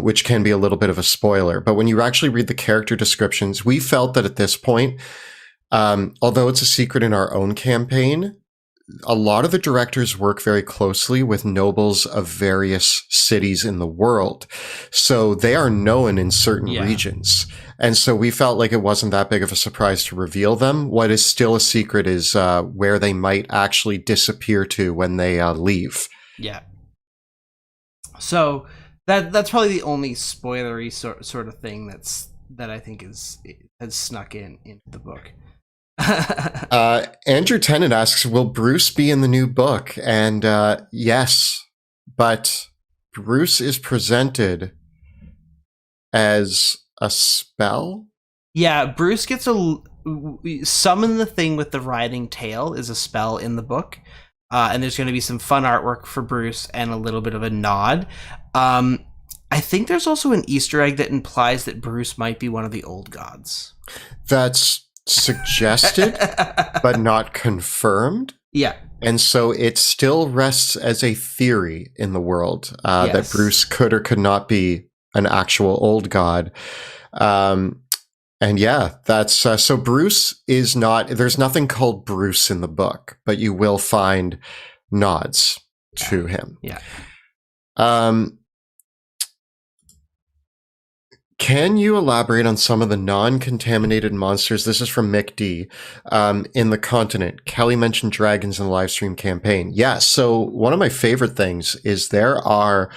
which can be a little bit of a spoiler. But when you actually read the character descriptions, we felt that at this point, although it's a secret in our own campaign, a lot of the directors work very closely with nobles of various cities in the world. So they are known in certain regions. And so we felt like it wasn't that big of a surprise to reveal them. What is still a secret is where they might actually disappear to when they leave. Yeah. So that's probably the only spoilery sort of thing that I think has snuck into the book. Andrew Tennant asks, will Bruce be in the new book? And yes, but Bruce is presented as a spell. Yeah, Bruce gets a summon the thing with the riding tail is a spell in the book, and there's going to be some fun artwork for Bruce and a little bit of a nod. I think there's also an Easter egg that implies that Bruce might be one of the old gods. That's suggested, but not confirmed. Yeah. And so it still rests as a theory in the world that Bruce could or could not be an actual old god. And yeah, that's so Bruce is not, there's nothing called Bruce in the book, but you will find nods to him. Yeah. Can you elaborate on some of the non-contaminated monsters? This is from Mick D. In the continent. Kelly mentioned dragons in the Livestream campaign. Yeah, so one of my favorite things is there are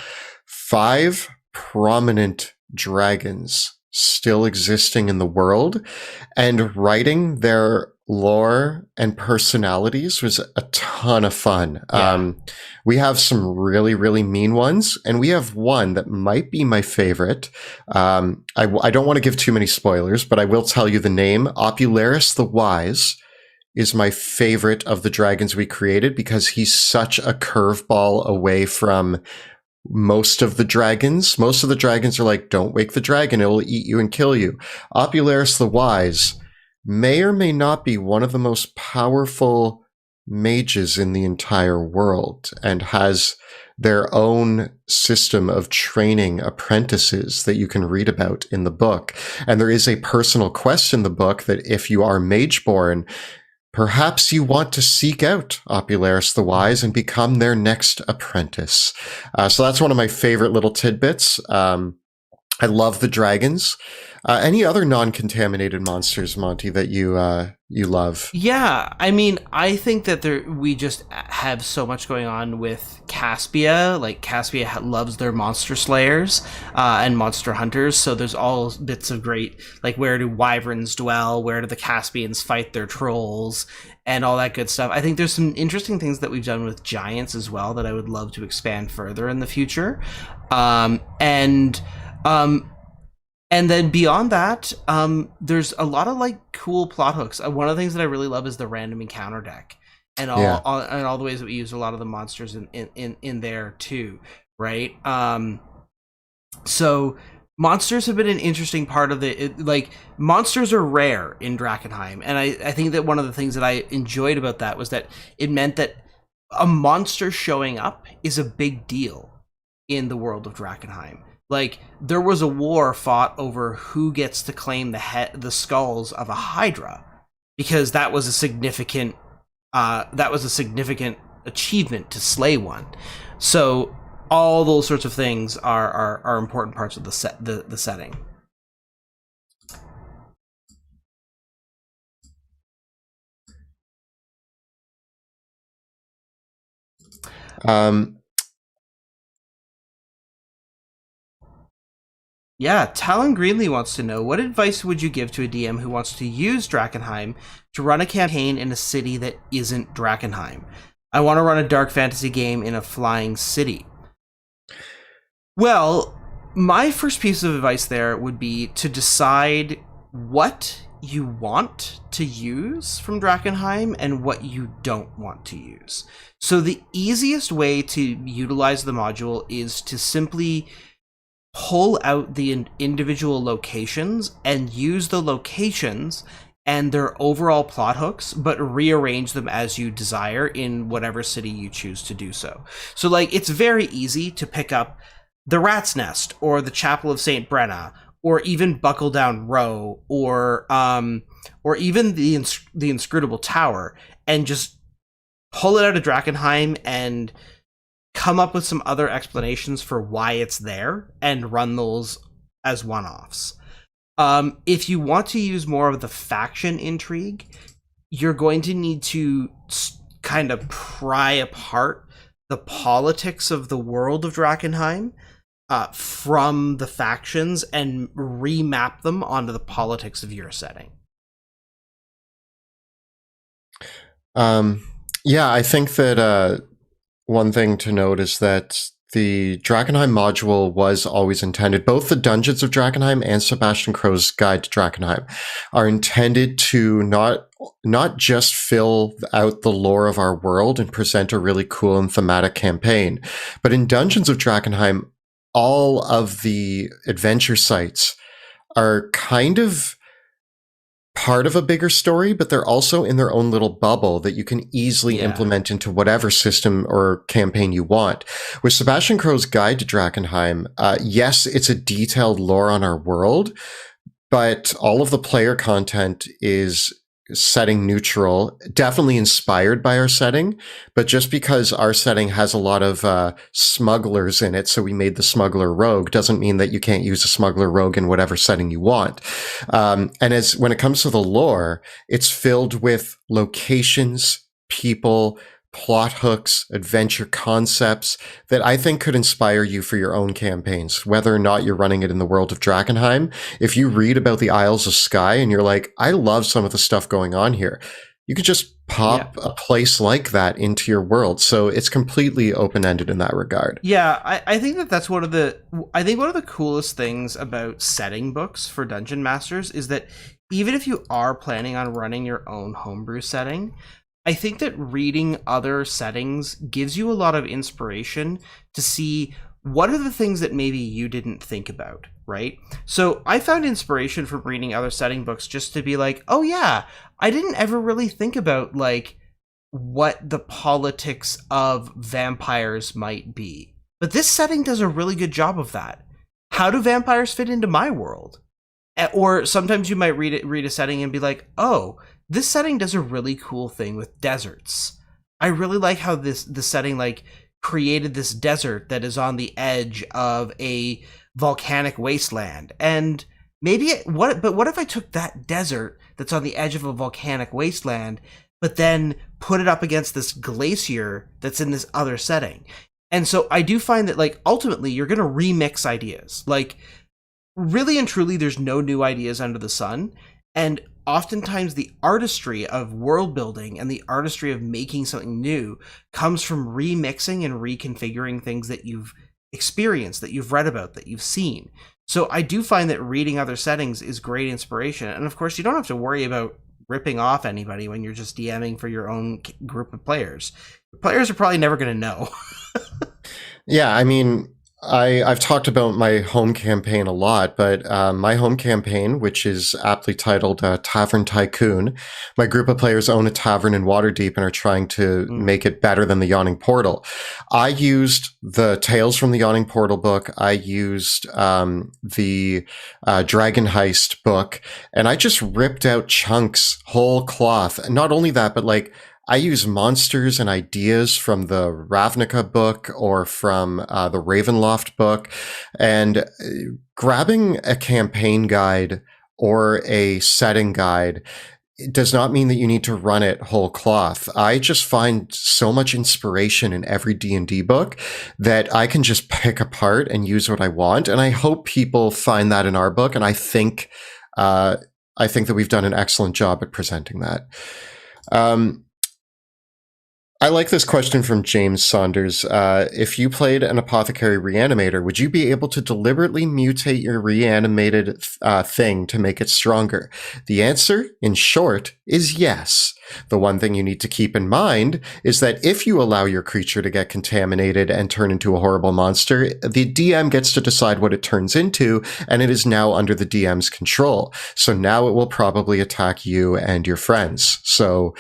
5 prominent dragons still existing in the world, and writing their lore and personalities was a ton of fun. Yeah. We have some really, really mean ones, and we have one that might be my favorite. I don't want to give too many spoilers, but I will tell you the name. Opularis the Wise is my favorite of the dragons we created because he's such a curveball away from most of the dragons. Most of the dragons are like, don't wake the dragon, it'll eat you and kill you. Opularis the Wise may or may not be one of the most powerful mages in the entire world and has their own system of training apprentices that you can read about in the book. And there is a personal quest in the book that if you are Mageborn, perhaps you want to seek out Opularis the Wise and become their next apprentice. So that's one of my favorite little tidbits. I love the dragons. Any other non-contaminated monsters, Monty, that you love? Yeah, I mean, I think that we just have so much going on with Caspia. Like, Caspia loves their monster slayers and monster hunters, so there's all bits of great, like, where do wyverns dwell, where do the Caspians fight their trolls, and all that good stuff. I think there's some interesting things that we've done with giants as well that I would love to expand further in the future. And then beyond that, there's a lot of like cool plot hooks. One of the things that I really love is the random encounter deck, and all the ways that we use a lot of the monsters in there too, right? So monsters have been an interesting part of like monsters are rare in Drakenheim, and I think that one of the things that I enjoyed about that was that it meant that a monster showing up is a big deal in the world of Drakenheim. Like, there was a war fought over who gets to claim the skulls of a Hydra, because that was a significant achievement to slay one. So all those sorts of things are important parts of the setting. Yeah, Talon Greenlee wants to know, what advice would you give to a DM who wants to use Drakkenheim to run a campaign in a city that isn't Drakkenheim? I want to run a dark fantasy game in a flying city. Well, my first piece of advice there would be to decide what you want to use from Drakkenheim and what you don't want to use. So the easiest way to utilize the module is to simply pull out the individual locations and use the locations and their overall plot hooks, but rearrange them as you desire in whatever city you choose to do so. So, like, it's very easy to pick up the Rat's Nest or the Chapel of St. Brenna, or even Buckle Down Row, or even the Inscrutable Tower, and just pull it out of Drakenheim and come up with some other explanations for why it's there and run those as one-offs. If you want to use more of the faction intrigue, you're going to need to kind of pry apart the politics of the world of Drakenheim from the factions and remap them onto the politics of your setting. Yeah, I think that one thing to note is that the Drakenheim module was always intended, both the Dungeons of Drakkenheim and Sebastian Crowe's Guide to Drakkenheim are intended to not just fill out the lore of our world and present a really cool and thematic campaign, but in Dungeons of Drakkenheim, all of the adventure sites are kind of part of a bigger story, but they're also in their own little bubble that you can easily implement into whatever system or campaign you want. With Sebastian Crowe's Guide to Drakenheim, yes, it's a detailed lore on our world, but all of the player content is setting neutral, definitely inspired by our setting, but just because our setting has a lot of smugglers in it, so we made the smuggler rogue, doesn't mean that you can't use a smuggler rogue in whatever setting you want. And when it comes to the lore, it's filled with locations, people, plot hooks, adventure concepts that I think could inspire you for your own campaigns, whether or not you're running it in the world of Drakenheim. If you read about the Isles of Skye and you're like, I love some of the stuff going on here, you could just pop a place like that into your world. So it's completely open-ended in that regard. Yeah, I think that's one of the coolest things about setting books for Dungeon Masters is that even if you are planning on running your own homebrew setting, I think that reading other settings gives you a lot of inspiration to see what are the things that maybe you didn't think about, right? So I found inspiration from reading other setting books just to be like, oh yeah, I didn't ever really think about like what the politics of vampires might be. But this setting does a really good job of that. How do vampires fit into my world? Or sometimes you might read a setting and be like, oh, this setting does a really cool thing with deserts. I really like how the setting like created this desert that is on the edge of a volcanic wasteland. And maybe what if I took that desert that's on the edge of a volcanic wasteland, but then put it up against this glacier that's in this other setting? And so I do find that like ultimately you're going to remix ideas. Like really and truly, there's no new ideas under the sun. And oftentimes the artistry of world building and the artistry of making something new comes from remixing and reconfiguring things that you've experienced, that you've read about, that you've seen. So I do find that reading other settings is great inspiration. And of course, you don't have to worry about ripping off anybody when you're just DMing for your own group of players. Players are probably never going to know. Yeah, I mean, I've talked about my home campaign a lot, but my home campaign, which is aptly titled Tavern Tycoon, my group of players own a tavern in Waterdeep and are trying to make it better than the Yawning Portal. I used the Tales from the Yawning Portal book. I used the Dragon Heist book, and I just ripped out chunks, whole cloth. And not only that, but like, I use monsters and ideas from the Ravnica book or from the Ravenloft book, and grabbing a campaign guide or a setting guide does not mean that you need to run it whole cloth. I just find so much inspiration in every D&D book that I can just pick apart and use what I want, and I hope people find that in our book, and I think that we've done an excellent job at presenting that. I like this question from James Saunders. If you played an apothecary reanimator, would you be able to deliberately mutate your reanimated thing to make it stronger? The answer, in short, is yes. The one thing you need to keep in mind is that if you allow your creature to get contaminated and turn into a horrible monster, the DM gets to decide what it turns into, and it is now under the DM's control. So now it will probably attack you and your friends. So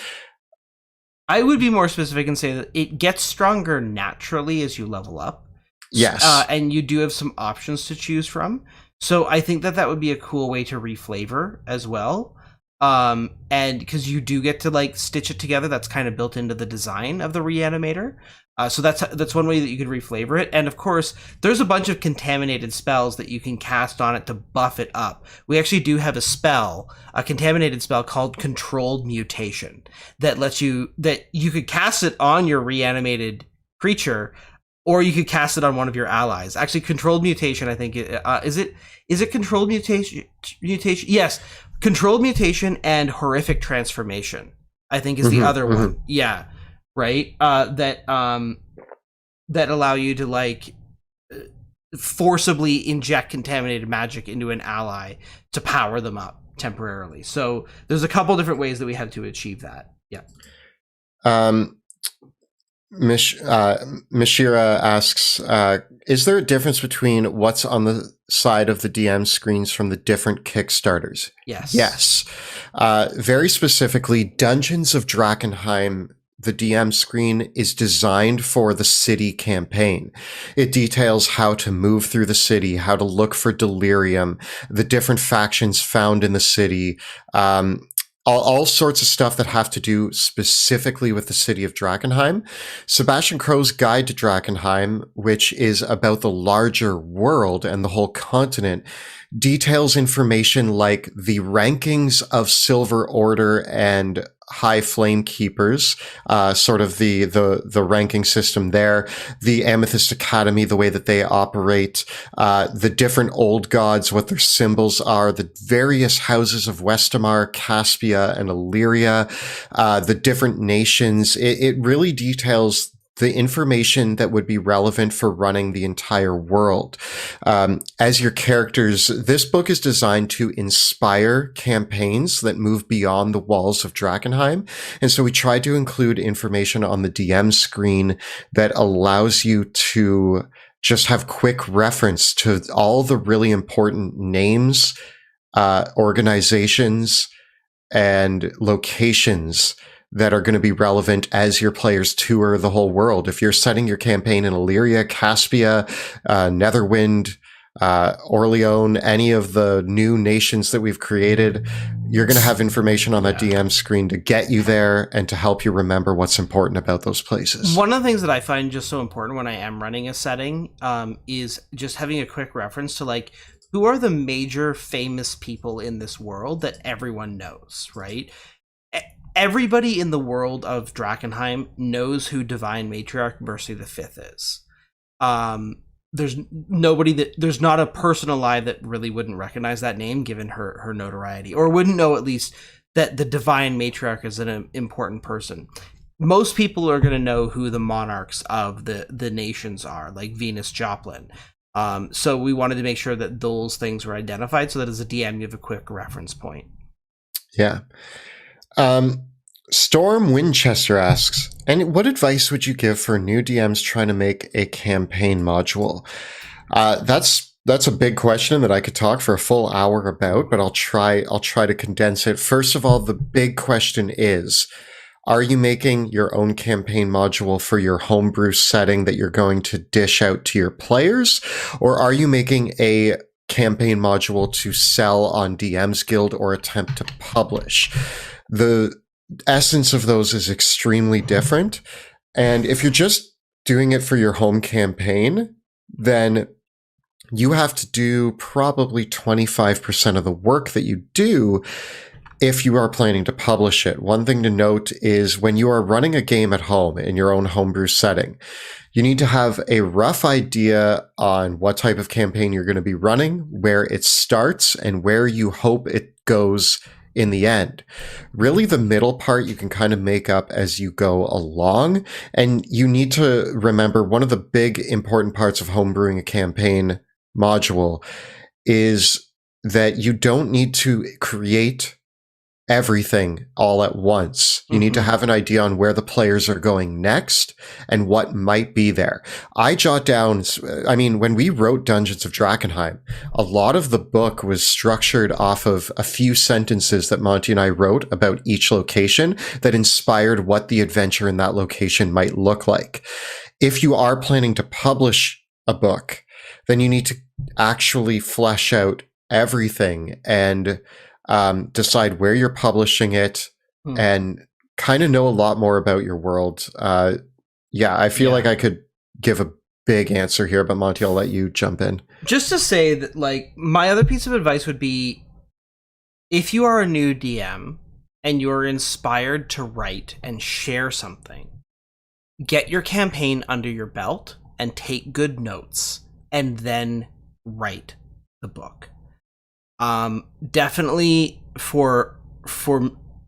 I would be more specific and say that it gets stronger naturally as you level up. Yes. And you do have some options to choose from. So I think that would be a cool way to reflavor as well. And because you do get to like stitch it together, that's kind of built into the design of the reanimator. So that's one way that you could reflavor it. And of course, there's a bunch of contaminated spells that you can cast on it to buff it up. We actually do have a contaminated spell called Controlled Mutation that you could cast it on your reanimated creature, or you could cast it on one of your allies. Actually, Controlled Mutation, I think, is it Controlled Mutation? Yes, Controlled Mutation and Horrific Transformation, I think is the other one. Yeah. Right. That allow you to like forcibly inject contaminated magic into an ally to power them up temporarily. So there's a couple different ways that we have to achieve that. Yeah. Mishira asks, is there a difference between what's on the side of the DM screens from the different Kickstarters? Yes. Yes. Very specifically, Dungeons of Drakkenheim, the DM screen is designed for the city campaign. It details how to move through the city, how to look for delirium, the different factions found in the city, all sorts of stuff that have to do specifically with the city of Drakkenheim. Sebastian Crowe's Guide to Drakenheim, which is about the larger world and the whole continent, details information like the rankings of Silver Order and High Flame Keepers, sort of the ranking system there, the Amethyst Academy, the way that they operate, the different old gods, what their symbols are, the various houses of Westamar, Caspia, and Illyria, the different nations. It really details the information that would be relevant for running the entire world. As your characters, this book is designed to inspire campaigns that move beyond the walls of Drakenheim. And so we try to include information on the DM screen that allows you to just have quick reference to all the really important names, organizations, and locations that are going to be relevant as your players tour the whole world. If you're setting your campaign in Illyria, Caspia, Netherwind, Orleone, any of the new nations that we've created, you're going to have information on that DM screen to get you there and to help you remember what's important about those places. One of the things that I find just so important when I am running a setting is just having a quick reference to like, who are the major famous people in this world that everyone knows, right? Everybody in the world of Drakenheim knows who Divine Matriarch Mercy the Fifth is. There's not a person alive that really wouldn't recognize that name given her notoriety, or wouldn't know at least that the Divine Matriarch is an important person. Most people are going to know who the monarchs of the nations are, like Venus Joplin. So we wanted to make sure that those things were identified so that as a DM you have a quick reference point. Yeah. Storm Winchester asks, and what advice would you give for new DMs trying to make a campaign module? That's a big question that I could talk for a full hour about, but I'll try to condense it. First of all, the big question is, are you making your own campaign module for your homebrew setting that you're going to dish out to your players? Or are you making a campaign module to sell on DM's Guild or attempt to publish? The essence of those is extremely different. And if you're just doing it for your home campaign, then you have to do probably 25% of the work that you do if you are planning to publish it. One thing to note is when you are running a game at home in your own homebrew setting, you need to have a rough idea on what type of campaign you're going to be running, where it starts, and where you hope it goes in the end. Really, the middle part you can kind of make up as you go along. And you need to remember one of the big important parts of homebrewing a campaign module is that you don't need to create everything all at once. You need to have an idea on where the players are going next and what might be there. I jot down, when we wrote Dungeons of Drakkenheim, a lot of the book was structured off of a few sentences that Monty and I wrote about each location that inspired what the adventure in that location might look like. If you are planning to publish a book, then you need to actually flesh out everything and decide where you're publishing it and kind of know a lot more about your world. I feel like I could give a big answer here, but Monty, I'll let you jump in. Just to say that, like, my other piece of advice would be, if you are a new DM and you're inspired to write and share something, get your campaign under your belt and take good notes and then write the book. Definitely for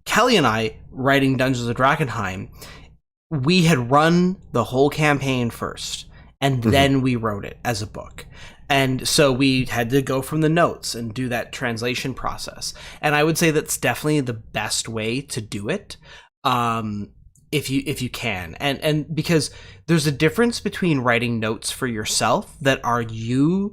Kelly and I, writing Dungeons of Drakkenheim, we had run the whole campaign first, and then we wrote it as a book. And so we had to go from the notes and do that translation process. And I would say that's definitely the best way to do it, if you can. And because there's a difference between writing notes for yourself that are your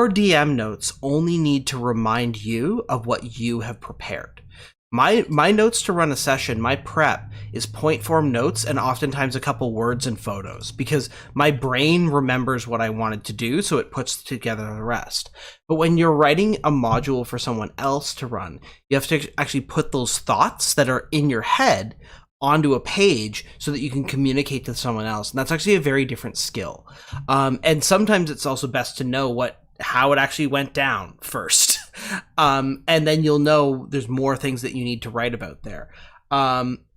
DM notes only need to remind you of what you have prepared. My notes to run a session, my prep, is point form notes and oftentimes a couple words and photos, because my brain remembers what I wanted to do, so it puts together the rest. But when you're writing a module for someone else to run, you have to actually put those thoughts that are in your head onto a page so that you can communicate to someone else. And that's actually a very different skill. And sometimes it's also best to know how it actually went down first. And then you'll know there's more things that you need to write about there.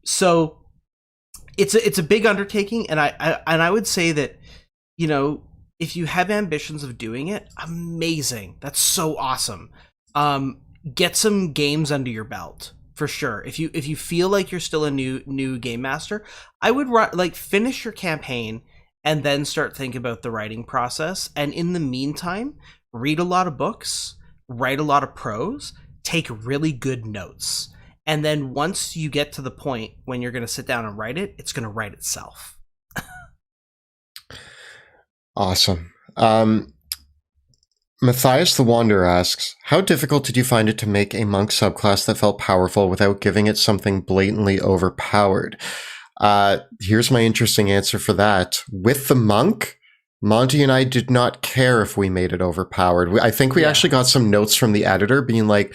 So it's a big undertaking, and I would say that, you know, if you have ambitions of doing it, amazing. That's so awesome. Get some games under your belt for sure. If you feel like you're still a new game master, I would finish your campaign and then start thinking about the writing process. And in the meantime, read a lot of books, write a lot of prose, take really good notes. And then once you get to the point when you're going to sit down and write it, it's going to write itself. Awesome. Matthias the Wanderer asks, how difficult did you find it to make a monk subclass that felt powerful without giving it something blatantly overpowered? Here's my interesting answer for that. With the monk, Monty and I did not care if we made it overpowered. I think we actually got some notes from the editor being like,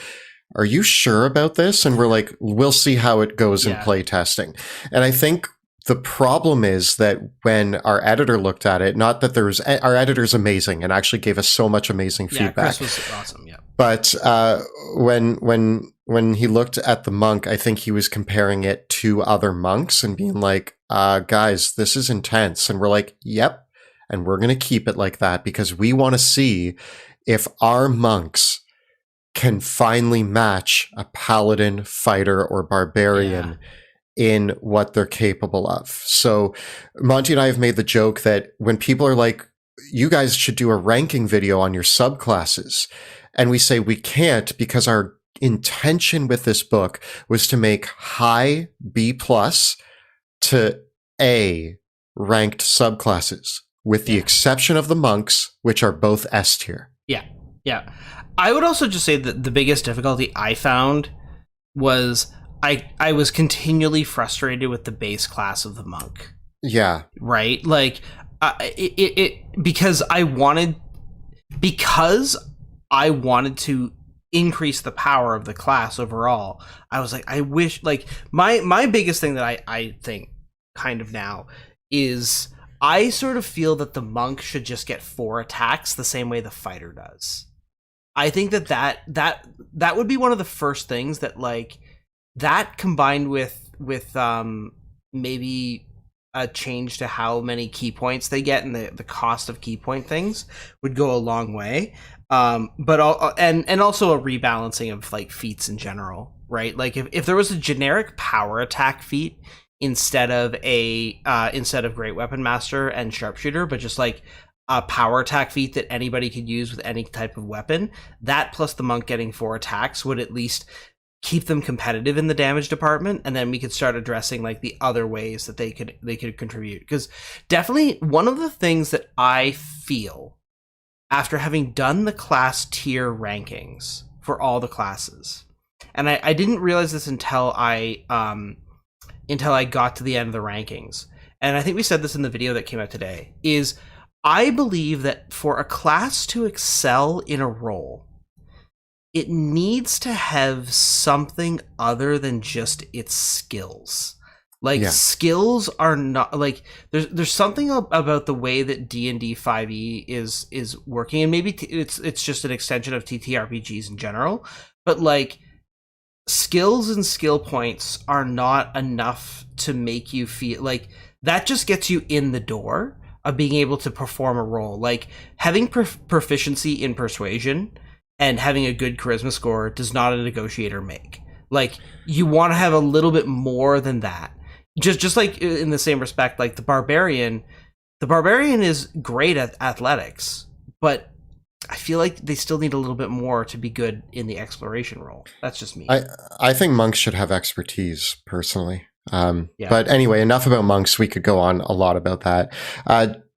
are you sure about this? And we're like, we'll see how it goes in playtesting. And I think the problem is that when our editor looked at it, not that our editor's amazing and actually gave us so much amazing feedback. Chris was awesome, yeah. But when he looked at the monk, I think he was comparing it to other monks and being like, guys, this is intense. And we're like, yep. And we're going to keep it like that because we want to see if our monks can finally match a paladin, fighter, or barbarian in what they're capable of. So Monty and I have made the joke that when people are like, you guys should do a ranking video on your subclasses, and we say we can't because our intention with this book was to make high B+ to A ranked subclasses, with the exception of the monks, which are both S tier. Yeah. I would also just say that the biggest difficulty I found was I was continually frustrated with the base class of the monk. Yeah. Right? Like, because I wanted to increase the power of the class overall. I was like, I wish, like, my biggest thing that I think kind of now is I sort of feel that the monk should just get 4 attacks the same way the fighter does. I think that would be one of the first things that, like, that combined with maybe a change to how many key points they get and the cost of key point things would go a long way. But also a rebalancing of, like, feats in general, right? Like if there was a generic power attack feat instead of Great Weapon Master and Sharpshooter, but just like a power attack feat that anybody could use with any type of weapon, that plus the monk getting 4 attacks would at least keep them competitive in the damage department, and then we could start addressing, like, the other ways that they could contribute. Because definitely one of the things that I feel after having done the class tier rankings for all the classes, and I didn't realize this until I got to the end of the rankings, and I think we said this in the video that came out today, is I believe that for a class to excel in a role, it needs to have something other than just its skills. Like, skills are not, like, there's something about the way that D&D 5e is working, and maybe it's just an extension of TTRPGs in general, but, like, skills and skill points are not enough to make you feel like that just gets you in the door of being able to perform a role. Like, having proficiency in persuasion and having a good charisma score does not a negotiator make. Like, you want to have a little bit more than that. Just like in the same respect, like the barbarian is great at athletics, but I feel like they still need a little bit more to be good in the exploration role. That's just me. I think monks should have expertise, personally. Yeah. But anyway, enough about monks. We could go on a lot about that.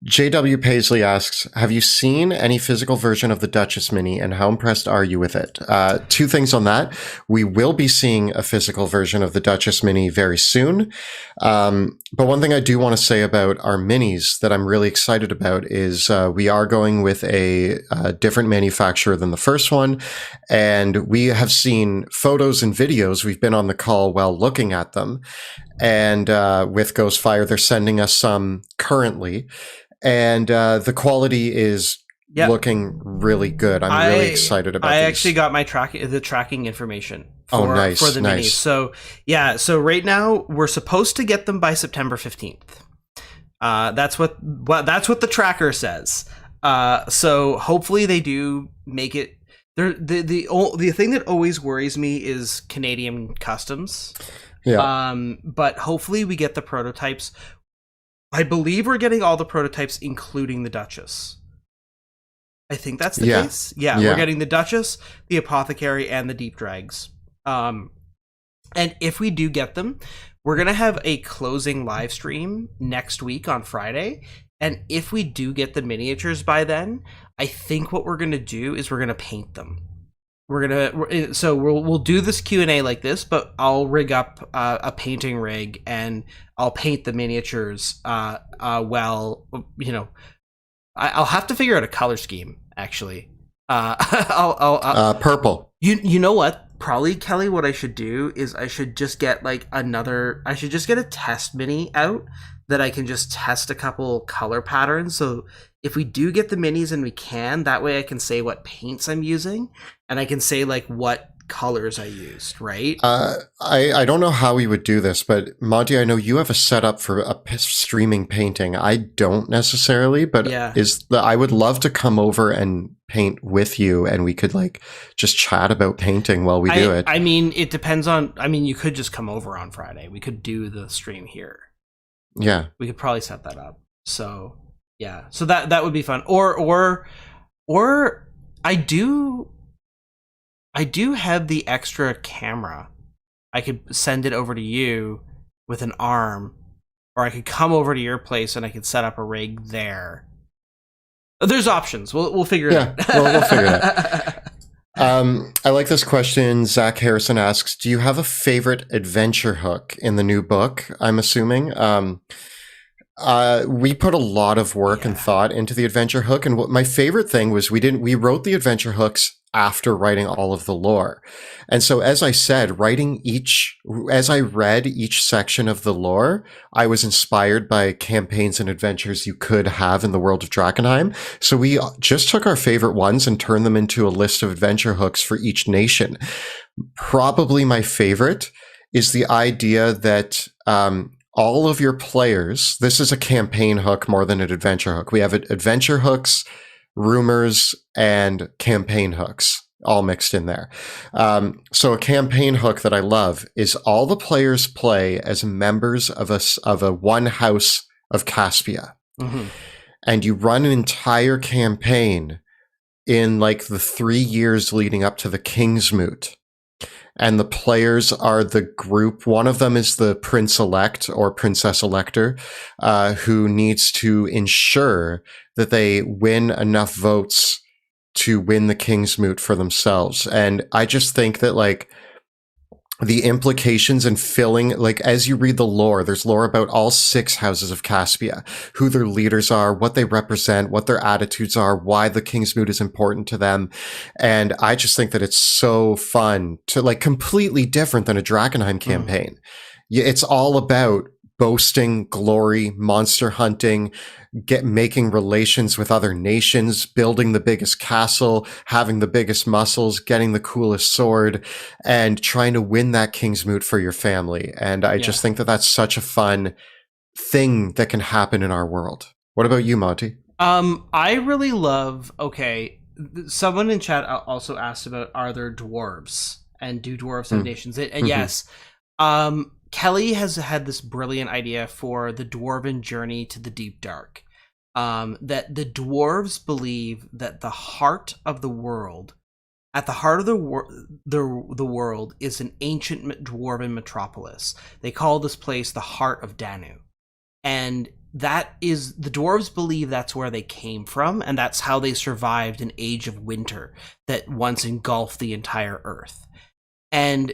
JW Paisley asks, have you seen any physical version of the Duchess Mini, and how impressed are you with it? Two things on that. We will be seeing a physical version of the Duchess Mini very soon. But one thing I do want to say about our minis that I'm really excited about is we are going with a different manufacturer than the first one. And we have seen photos and videos. We've been on the call while looking at them. And with Ghostfire, they're sending us some currently. And the quality is looking really good. I'm really excited about I these. actually got my tracking information for the minis. So so right now we're supposed to get them by September 15th. That's what the tracker says. So hopefully they do make it. The thing that always worries me is Canadian customs. Yeah. But hopefully we get the prototypes. I believe we're getting all the prototypes, including the Duchess. I think that's the case. Yeah, we're getting the Duchess, the Apothecary, and the Deep Drags. And if we do get them, we're going to have a closing live stream next week on Friday. And if we do get the miniatures by then, I think what we're going to do is we're going to paint them. We'll do this Q&A like this, but I'll rig up a painting rig and I'll paint the miniatures. I'll have to figure out a color scheme, actually. Purple. You know what? Probably, Kelly, what I should do is I should just get a test mini out that I can just test a couple color patterns. So if we do get the minis and we can, that way I can say what paints I'm using and I can say what colors I used, right? I don't know how we would do this, but Monty, I know you have a setup for streaming painting. I don't necessarily, but I would love to come over and paint with you, and we could just chat about painting while we do it. I mean, it depends on. I mean, you could just come over on Friday. We could do the stream here. Yeah, we could probably set that up. So yeah, so that would be fun. Or I do have the extra camera. I could send it over to you with an arm, or I could come over to your place and I could set up a rig there. There's options. We'll figure it out. We'll figure it out. I like this question. Zach Harrison asks, do you have a favorite adventure hook in the new book? I'm assuming. We put a lot of work and thought into the adventure hook. And what my favorite thing was we wrote the adventure hooks after writing all of the lore. And so, as I said, as I read each section of the lore, I was inspired by campaigns and adventures you could have in the world of Drakkenheim. So we just took our favorite ones and turned them into a list of adventure hooks for each nation. Probably my favorite is the idea that, all of your players, this is a campaign hook more than an adventure hook. We have adventure hooks, rumors, and campaign hooks all mixed in there. So a campaign hook that I love is all the players play as members of a one house of Caspia. Mm-hmm. And you run an entire campaign in the 3 years leading up to the King's Moot. And the players are the group. One of them is the Prince-elect or Princess-elector, who needs to ensure that they win enough votes to win the King's Moot for themselves. And I just think that the implications and filling, as you read the lore, there's lore about all 6 houses of Caspia, who their leaders are, what they represent, what their attitudes are, why the King's Moot is important to them. And I just think that it's so fun to completely different than a Drakenheim campaign. It's all about boasting, glory, monster hunting, making relations with other nations, building the biggest castle, having the biggest muscles, getting the coolest sword, and trying to win that King's Moot for your family. And I just think that that's such a fun thing that can happen in our world. What about you, Monty? I really love, someone in chat also asked about, are there dwarves? and do Dwarves Have Nations. And yes, Kelly has had this brilliant idea for the Dwarven journey to the Deep Dark. That the dwarves believe that the heart of the world, at the heart of the world, is an ancient dwarven metropolis. They call this place the Heart of Danu. And that is, the dwarves believe that's where they came from, and that's how they survived an age of winter that once engulfed the entire earth. And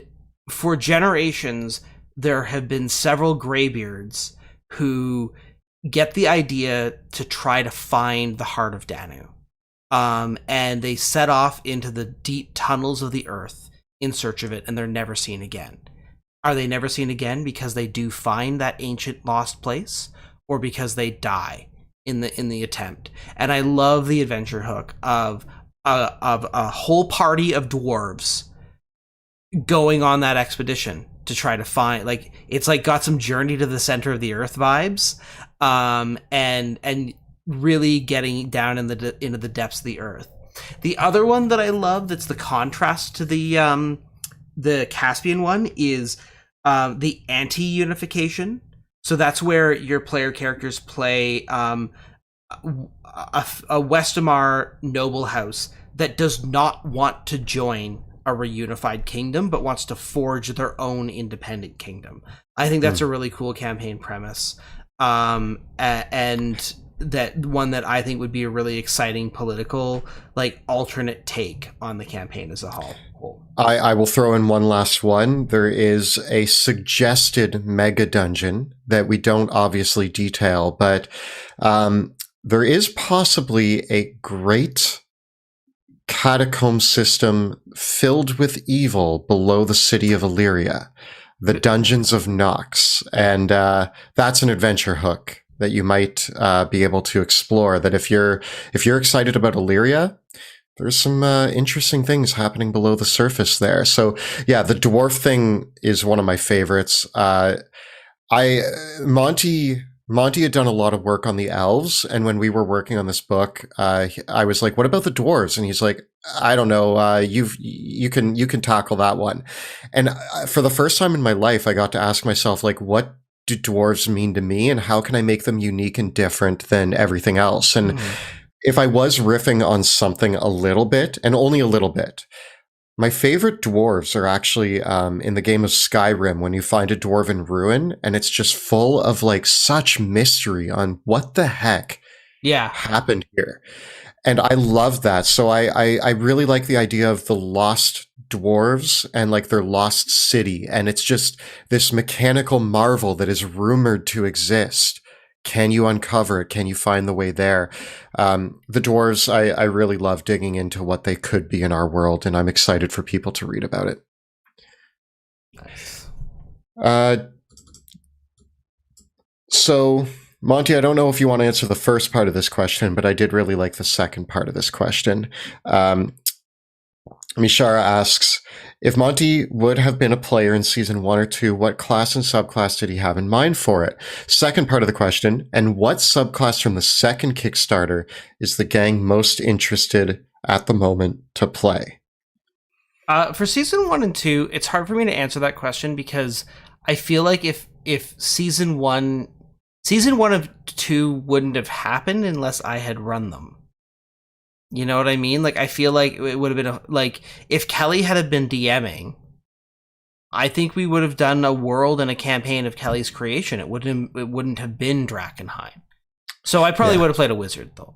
for generations, there have been several graybeards who get the idea to try to find the Heart of Danu. And they set off into the deep tunnels of the earth in search of it, and they're never seen again. Are they never seen again because they do find that ancient lost place, or because they die in the attempt? And I love the adventure hook of a whole party of dwarves going on that expedition to try to find, like, it's like got some Journey to the Center of the Earth vibes, and really getting down into the depths of the earth. The other one that I love, that's the contrast to the Caspian one, is the anti-unification. So that's where your player characters play a Westamar noble house that does not want to join a reunified kingdom, but wants to forge their own independent kingdom. I think that's a really cool campaign premise. And that one that I think would be a really exciting political, like, alternate take on the campaign as a whole. I will throw in one last one. There is a suggested mega dungeon that we don't obviously detail, but there is possibly a great catacomb system filled with evil below the city of Illyria, the Dungeons of Nox. And that's an adventure hook that you might be able to explore. That if you're excited about Illyria, there's some interesting things happening below the surface there. So yeah, the dwarf thing is one of my favorites. Monty had done a lot of work on the elves, and when we were working on this book, I was like, "What about the dwarves?" And he's like, "I don't know. You can tackle that one." And for the first time in my life, I got to ask myself, like, what do dwarves mean to me, and how can I make them unique and different than everything else? And if I was riffing on something a little bit, and only a little bit, my favorite dwarves are actually in the game of Skyrim, when you find a dwarven ruin, and it's just full of, like, such mystery on what the heck happened here. And I love that. So I really like the idea of the lost dwarves and, like, their lost city. And it's just this mechanical marvel that is rumored to exist. Can you uncover it? Can you find the way there? The dwarves, I really love digging into what they could be in our world, and I'm excited for people to read about it. Nice. So, Monty, I don't know if you want to answer the first part of this question, but I did really like the second part of this question. Mishara asks, if Monty would have been a player in season 1 or 2, what class and subclass did he have in mind for it? Second part of the question, and what subclass from the second Kickstarter is the gang most interested at the moment to play? For season 1 and 2, it's hard for me to answer that question, because I feel like if season 1 of 2 wouldn't have happened unless I had run them. You know what I mean? Like, I feel like it would have been if Kelly had been DMing, I think we would have done a world and a campaign of Kelly's creation. It wouldn't have been Drakkenheim. So I probably would have played a wizard, though.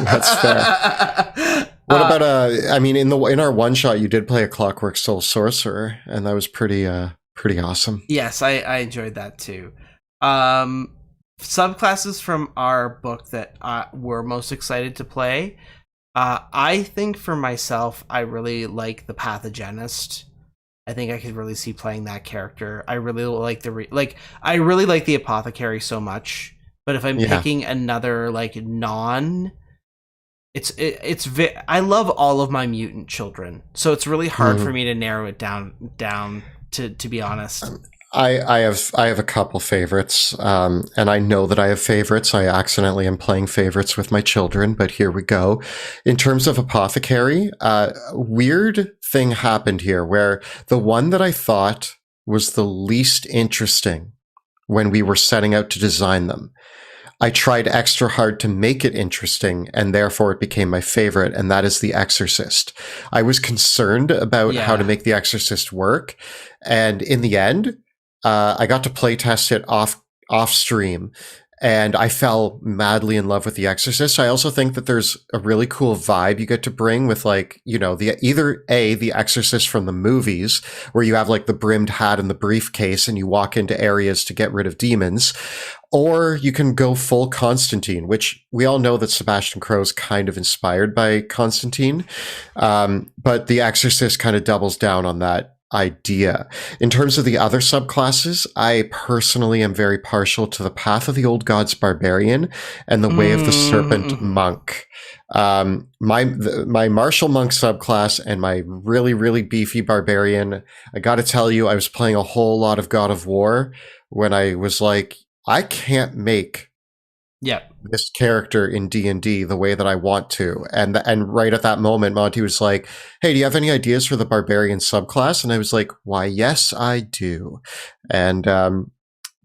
That's fair. What about I mean, in our one shot, you did play a Clockwork Soul sorcerer, and that was pretty awesome. Yes, I enjoyed that too. Subclasses from our book that we're most excited to play. I think for myself, I really like the Pathogenist. I think I could really see playing that character. I really like I really like the Apothecary so much. But if I'm picking another, like, I love all of my mutant children, so it's really hard for me to narrow it down to be honest. I have a couple favorites, and I know that I have favorites. I accidentally am playing favorites with my children, but here we go. In terms of Apothecary, weird thing happened here where the one that I thought was the least interesting when we were setting out to design them, I tried extra hard to make it interesting, and therefore it became my favorite, and that is The Exorcist. I was concerned about how to make The Exorcist work, and in the end, I got to playtest it off stream, and I fell madly in love with The Exorcist. I also think that there's a really cool vibe you get to bring with, like, you know, The Exorcist from the movies, where you have like the brimmed hat and the briefcase and you walk into areas to get rid of demons. Or you can go full Constantine, which we all know that Sebastian Crowe is kind of inspired by Constantine. But The Exorcist kind of doubles down on that idea. In terms of the other subclasses, I personally am very partial to the Path of the Old Gods Barbarian and the Way of the Serpent Monk. My martial monk subclass and my really, really beefy barbarian, I gotta tell you, I was playing a whole lot of God of War when I was like, I can't make this character in D&D the way that I want to. And right at that moment, Monty was like, hey, do you have any ideas for the barbarian subclass? And I was like, why, yes, I do. And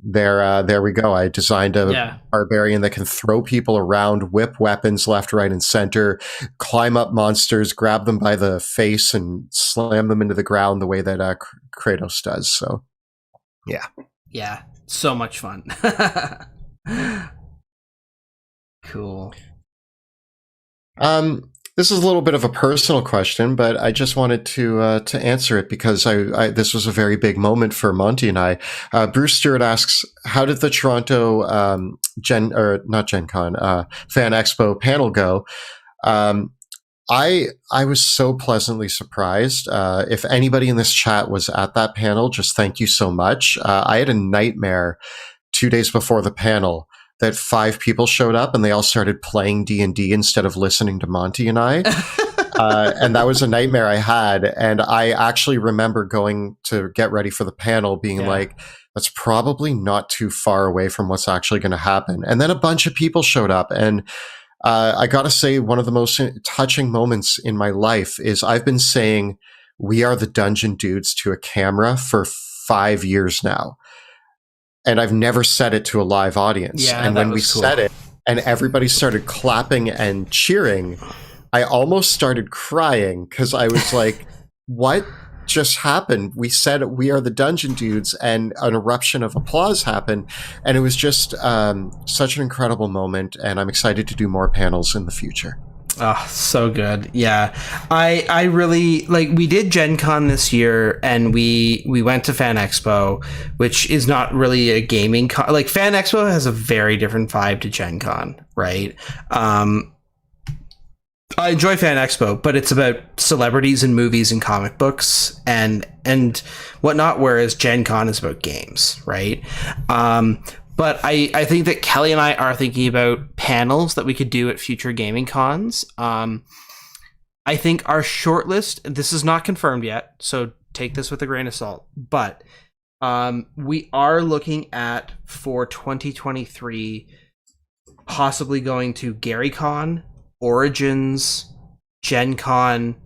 there we go. I designed a barbarian that can throw people around, whip weapons left, right, and center, climb up monsters, grab them by the face, and slam them into the ground the way that Kratos does. So, yeah. Yeah. So much fun. Cool. This is a little bit of a personal question, but I just wanted to answer it because this was a very big moment for Monty and I. Bruce Stewart asks, how did the Toronto Fan Expo panel go? I was so pleasantly surprised. If anybody in this chat was at that panel, just thank you so much. I had a nightmare 2 days before the panel that 5 people showed up and they all started playing D&D instead of listening to Monty and I. And that was a nightmare I had. And I actually remember going to get ready for the panel being like, that's probably not too far away from what's actually going to happen. And then a bunch of people showed up, and I got to say, one of the most touching moments in my life is I've been saying we are the Dungeon Dudes to a camera for 5 years now. And I've never said it to a live audience. Yeah, and when we said it and everybody started clapping and cheering, I almost started crying because I was like, what just happened? We said we are the Dungeon Dudes, and an eruption of applause happened. And it was just such an incredible moment. And I'm excited to do more panels in the future. Oh, so good. Yeah. I really we did Gen Con this year, and we went to Fan Expo, which is not really a gaming con. Like, Fan Expo has a very different vibe to Gen Con, right? I enjoy Fan Expo, but it's about celebrities and movies and comic books and whatnot, whereas Gen Con is about games, right? But I think that Kelly and I are thinking about panels that we could do at future gaming cons. I think our shortlist, this is not confirmed yet, so take this with a grain of salt, but we are looking at, for 2023, possibly going to GaryCon, Origins, Gen Con,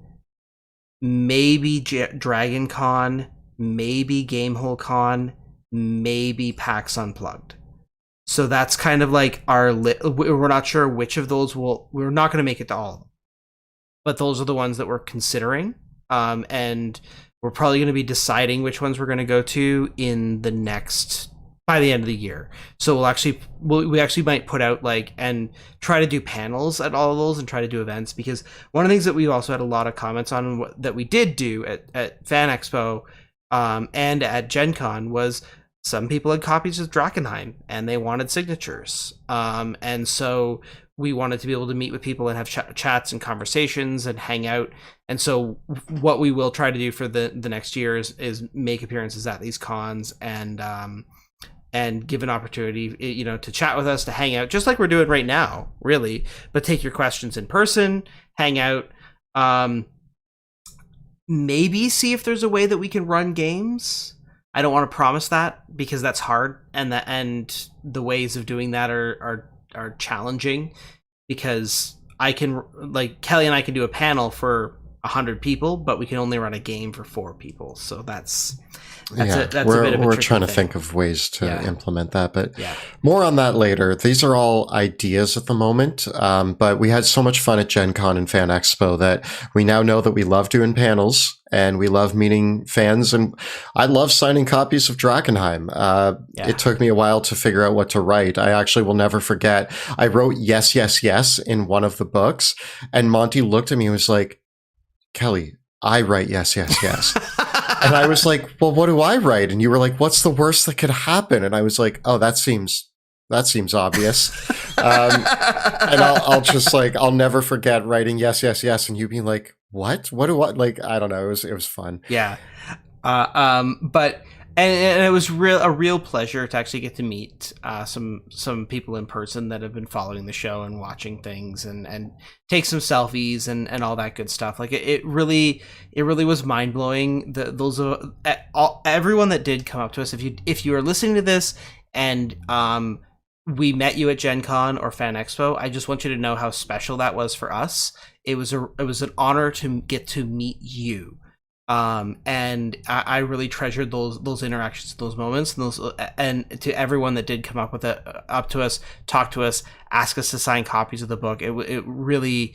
maybe Dragon Con, maybe Gamehole Con, maybe PAX Unplugged. So that's kind of like our we're not sure which of those we're not going to make it to all of them, but those are the ones that we're considering. And we're probably going to be deciding which ones we're going to go to by the end of the year. So we actually might put out and try to do panels at all of those and try to do events, because one of the things that we also had a lot of comments on that we did do at Fan Expo and at Gen Con was some people had copies of Drakkenheim and they wanted signatures. And so we wanted to be able to meet with people and have chats and conversations and hang out. And so what we will try to do for the next year is make appearances at these cons and give an opportunity, to chat with us, to hang out, just like we're doing right now, really, but take your questions in person, hang out, maybe see if there's a way that we can run games. I don't want to promise that because that's hard, and the ways of doing that are challenging, because I can, like, Kelly and I can do a panel for 100 people, but we can only run a game for 4 people. So that's a bit of a we're tricky trying to thing. think of ways to implement that, but Yeah. more on that later. These are all ideas at the moment, but we had so much fun at Gen Con and Fan Expo that we now know that we love doing panels and we love meeting fans, and I love signing copies of Drakenheim. It took me a while to figure out what to write. I actually will never forget. I wrote yes, yes, yes in one of the books, and Monty looked at me and was like, Kelly, I write yes, yes, yes. And I was like, well, what do I write? And you were like, what's the worst that could happen? And I was like, oh, that seems obvious. And I'll never forget writing yes, yes, yes. And you being like, what like, I don't know. It was fun. Yeah. But it was a real pleasure to actually get to meet some people in person that have been following the show and watching things and take some selfies and all that good stuff. Like it really was mind blowing. Everyone that did come up to us. If you are listening to this and we met you at Gen Con or Fan Expo, I just want you to know how special that was for us. It was an honor to get to meet you. And I really treasured those interactions, those moments, and to everyone that did come up to us, talk to us, ask us to sign copies of the book. It really,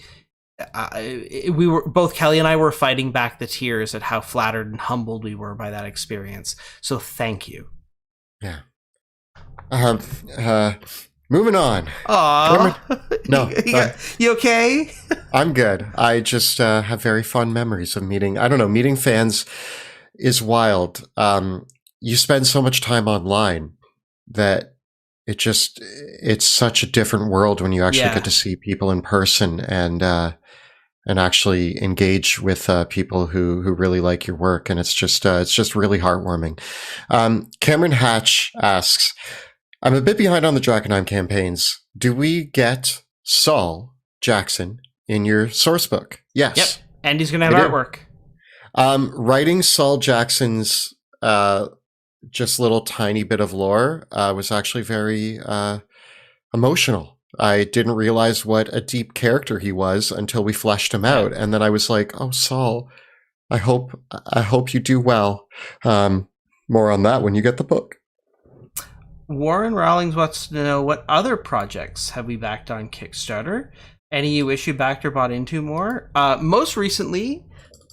we were, both Kelly and I were fighting back the tears at how flattered and humbled we were by that experience. So thank you. Yeah. Moving on. Aww. No. You okay? I'm good. I just have very fond memories of meeting fans is wild. You spend so much time online that it's such a different world when you actually get to see people in person and actually engage with people who really like your work. And it's just really heartwarming. Cameron Hatch asks, I'm a bit behind on the Drakenheim campaigns. Do we get Saul Jackson in your source book? Yes. Yep. And he's going to have artwork. Writing Saul Jackson's just little tiny bit of lore was actually very emotional. I didn't realize what a deep character he was until we fleshed him out. And then I was like, oh, Saul, I hope you do well. More on that when you get the book. Warren Rawlings wants to know, what other projects have we backed on Kickstarter? Any you wish you backed or bought into more? Most recently,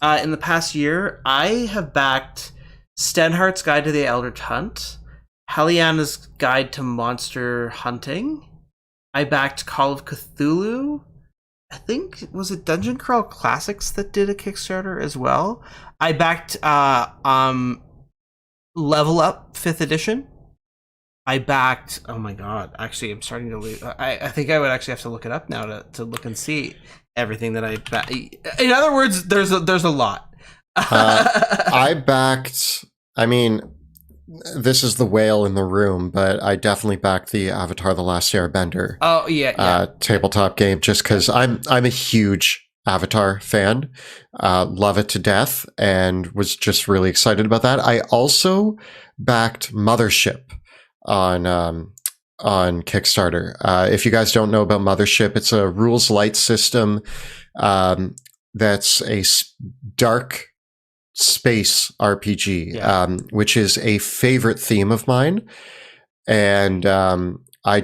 in the past year, I have backed Stenhardt's Guide to the Eldritch Hunt, Helliana's Guide to Monster Hunting. I backed Call of Cthulhu. I think, was it Dungeon Crawl Classics that did a Kickstarter as well? I backed Level Up 5th edition. I backed, oh my god, actually I'm starting to lose. I think I would actually have to look it up now to look and see everything that I backed. In other words, there's a lot. I backed, I mean, this is the whale in the room, but I definitely backed the Avatar The Last Airbender tabletop game, just because I'm a huge Avatar fan, love it to death, and was just really excited about that. I also backed Mothership on Kickstarter. If you guys don't know about Mothership, it's a rules light system that's a dark space RPG, which is a favorite theme of mine. And I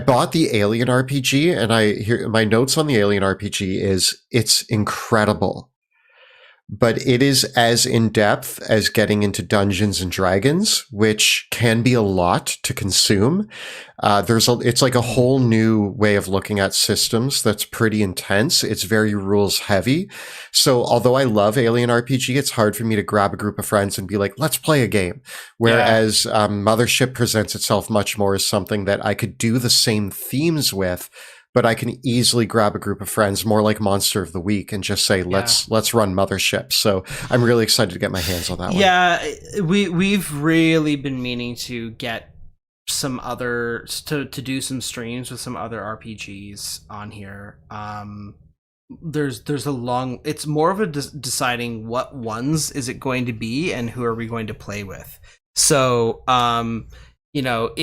bought the Alien RPG, and my notes on the Alien RPG is it's incredible. But it is as in-depth as getting into Dungeons and Dragons, which can be a lot to consume. It's like a whole new way of looking at systems that's pretty intense. It's very rules heavy. So although I love Alien RPG, it's hard for me to grab a group of friends and be like, let's play a game. Whereas Mothership presents itself much more as something that I could do the same themes with, but I can easily grab a group of friends, more like Monster of the Week, and just say, let's run Mothership. So I'm really excited to get my hands on that one. Yeah, we've really been meaning to get some other to do some streams with some other RPGs on here. there's a long. It's more of a deciding what ones is it going to be and who are we going to play with. So you know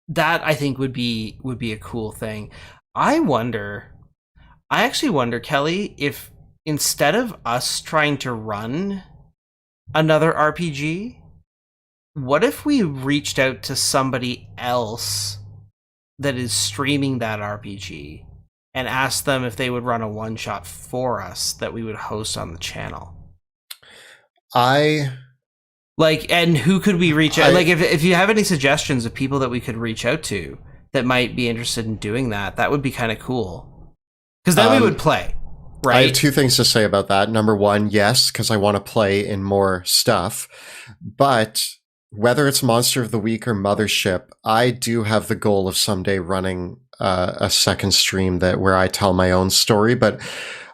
that I think would be a cool thing. I actually wonder, Kelly, if instead of us trying to run another RPG, what if we reached out to somebody else that is streaming that RPG and asked them if they would run a one shot for us that we would host on the channel? I Like, and who could we reach out? Like, if you have any suggestions of people that we could reach out to that might be interested in doing that, that would be kind of cool. Because then we would play, right? I have two things to say about that. Number one, yes, because I want to play in more stuff. But whether it's Monster of the Week or Mothership, I do have the goal of someday running a second stream where I tell my own story. But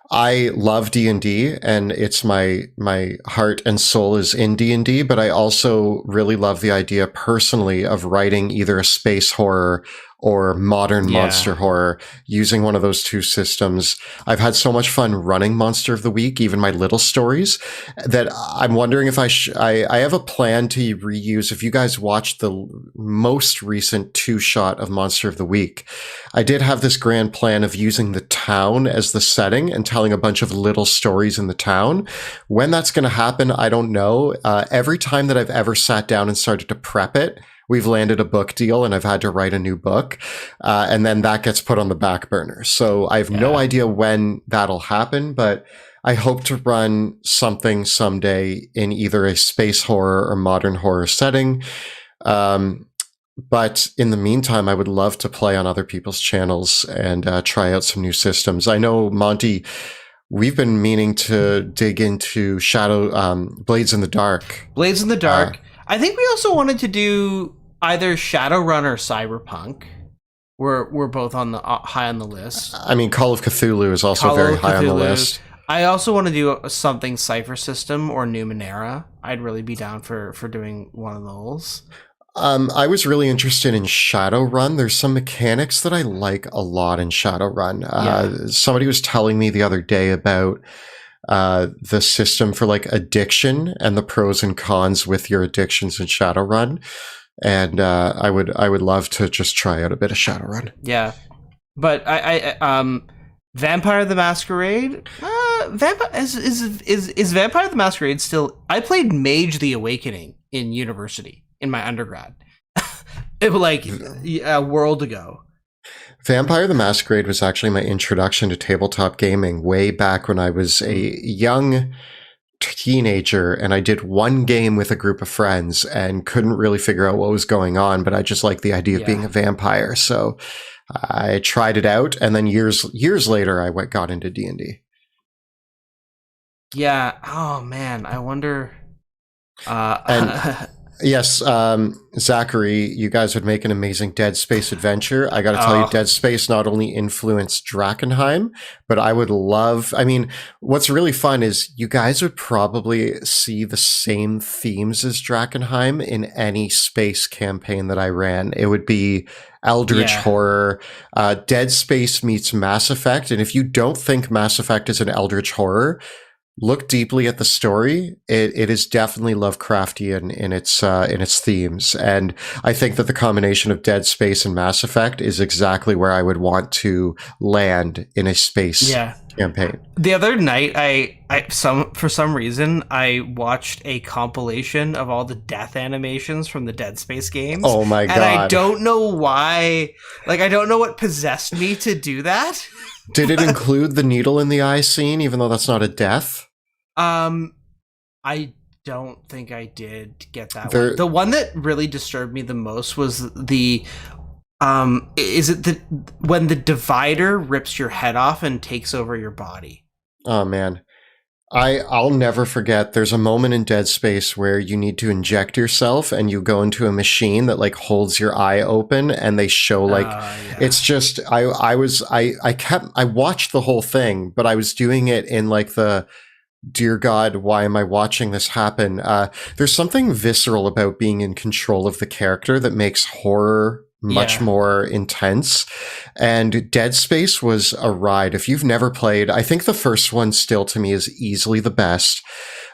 I love D&D, and it's my heart and soul is in D&D, but I also really love the idea personally of writing either a space horror or modern monster horror using one of those two systems. I've had so much fun running Monster of the Week, even my little stories, that I'm wondering if I have a plan to reuse. If you guys watched the most recent 2-shot of Monster of the Week, I did have this grand plan of using the town as the setting and telling a bunch of little stories in the town. When that's going to happen, I don't know. Every time that I've ever sat down and started to prep it, we've landed a book deal and I've had to write a new book. And then that gets put on the back burner. So I have no idea when that'll happen, but I hope to run something someday in either a space horror or modern horror setting. But in the meantime, I would love to play on other people's channels and try out some new systems. I know, Monty, we've been meaning to dig into Blades in the Dark. Blades in the Dark. I think we also wanted to do either Shadowrun or Cyberpunk. We're both on the high on the list. I mean, Call of Cthulhu is also very high on the list. I also want to do something Cypher System or Numenera. I'd really be down for doing one of those. I was really interested in Shadowrun. There's some mechanics that I like a lot in Shadowrun. Somebody was telling me the other day about the system for like addiction and the pros and cons with your addictions in Shadowrun. And I would love to just try out a bit of Shadowrun. Yeah. But I Vampire the Masquerade? Is Vampire the Masquerade still... I played Mage the Awakening in university, in my undergrad. It was like a world ago. Vampire the Masquerade was actually my introduction to tabletop gaming way back when I was a young teenager, and I did one game with a group of friends and couldn't really figure out what was going on, but I just liked the idea of being a vampire. So I tried it out, and then years later, I got into D&D. Yeah. Oh man, I wonder. And yes, Zachary, you guys would make an amazing Dead Space adventure. I got to tell you, Dead Space not only influenced Drakenheim, but I would love. I mean, what's really fun is you guys would probably see the same themes as Drakenheim in any space campaign that I ran. It would be Eldritch horror. Dead Space meets Mass Effect, and if you don't think Mass Effect is an Eldritch horror, look deeply at the story. It is definitely Lovecraftian in its themes, and I think that the combination of Dead Space and Mass Effect is exactly where I would want to land in a space campaign. The other night, for some reason I watched a compilation of all the death animations from the Dead Space games. Oh my god! And I don't know why. Like, I don't know what possessed me to do that. Did it include the needle in the eye scene, even though that's not a death? I don't think I did get that one. The one that really disturbed me the most was the is it when the divider rips your head off and takes over your body? Oh man. I'll never forget, there's a moment in Dead Space where you need to inject yourself and you go into a machine that like holds your eye open, and they show like it's just I watched the whole thing, but I was doing it in like the dear God, why am I watching this happen? There's something visceral about being in control of the character that makes horror much more intense. And Dead Space was a ride. If you've never played, I think the first one still to me is easily the best.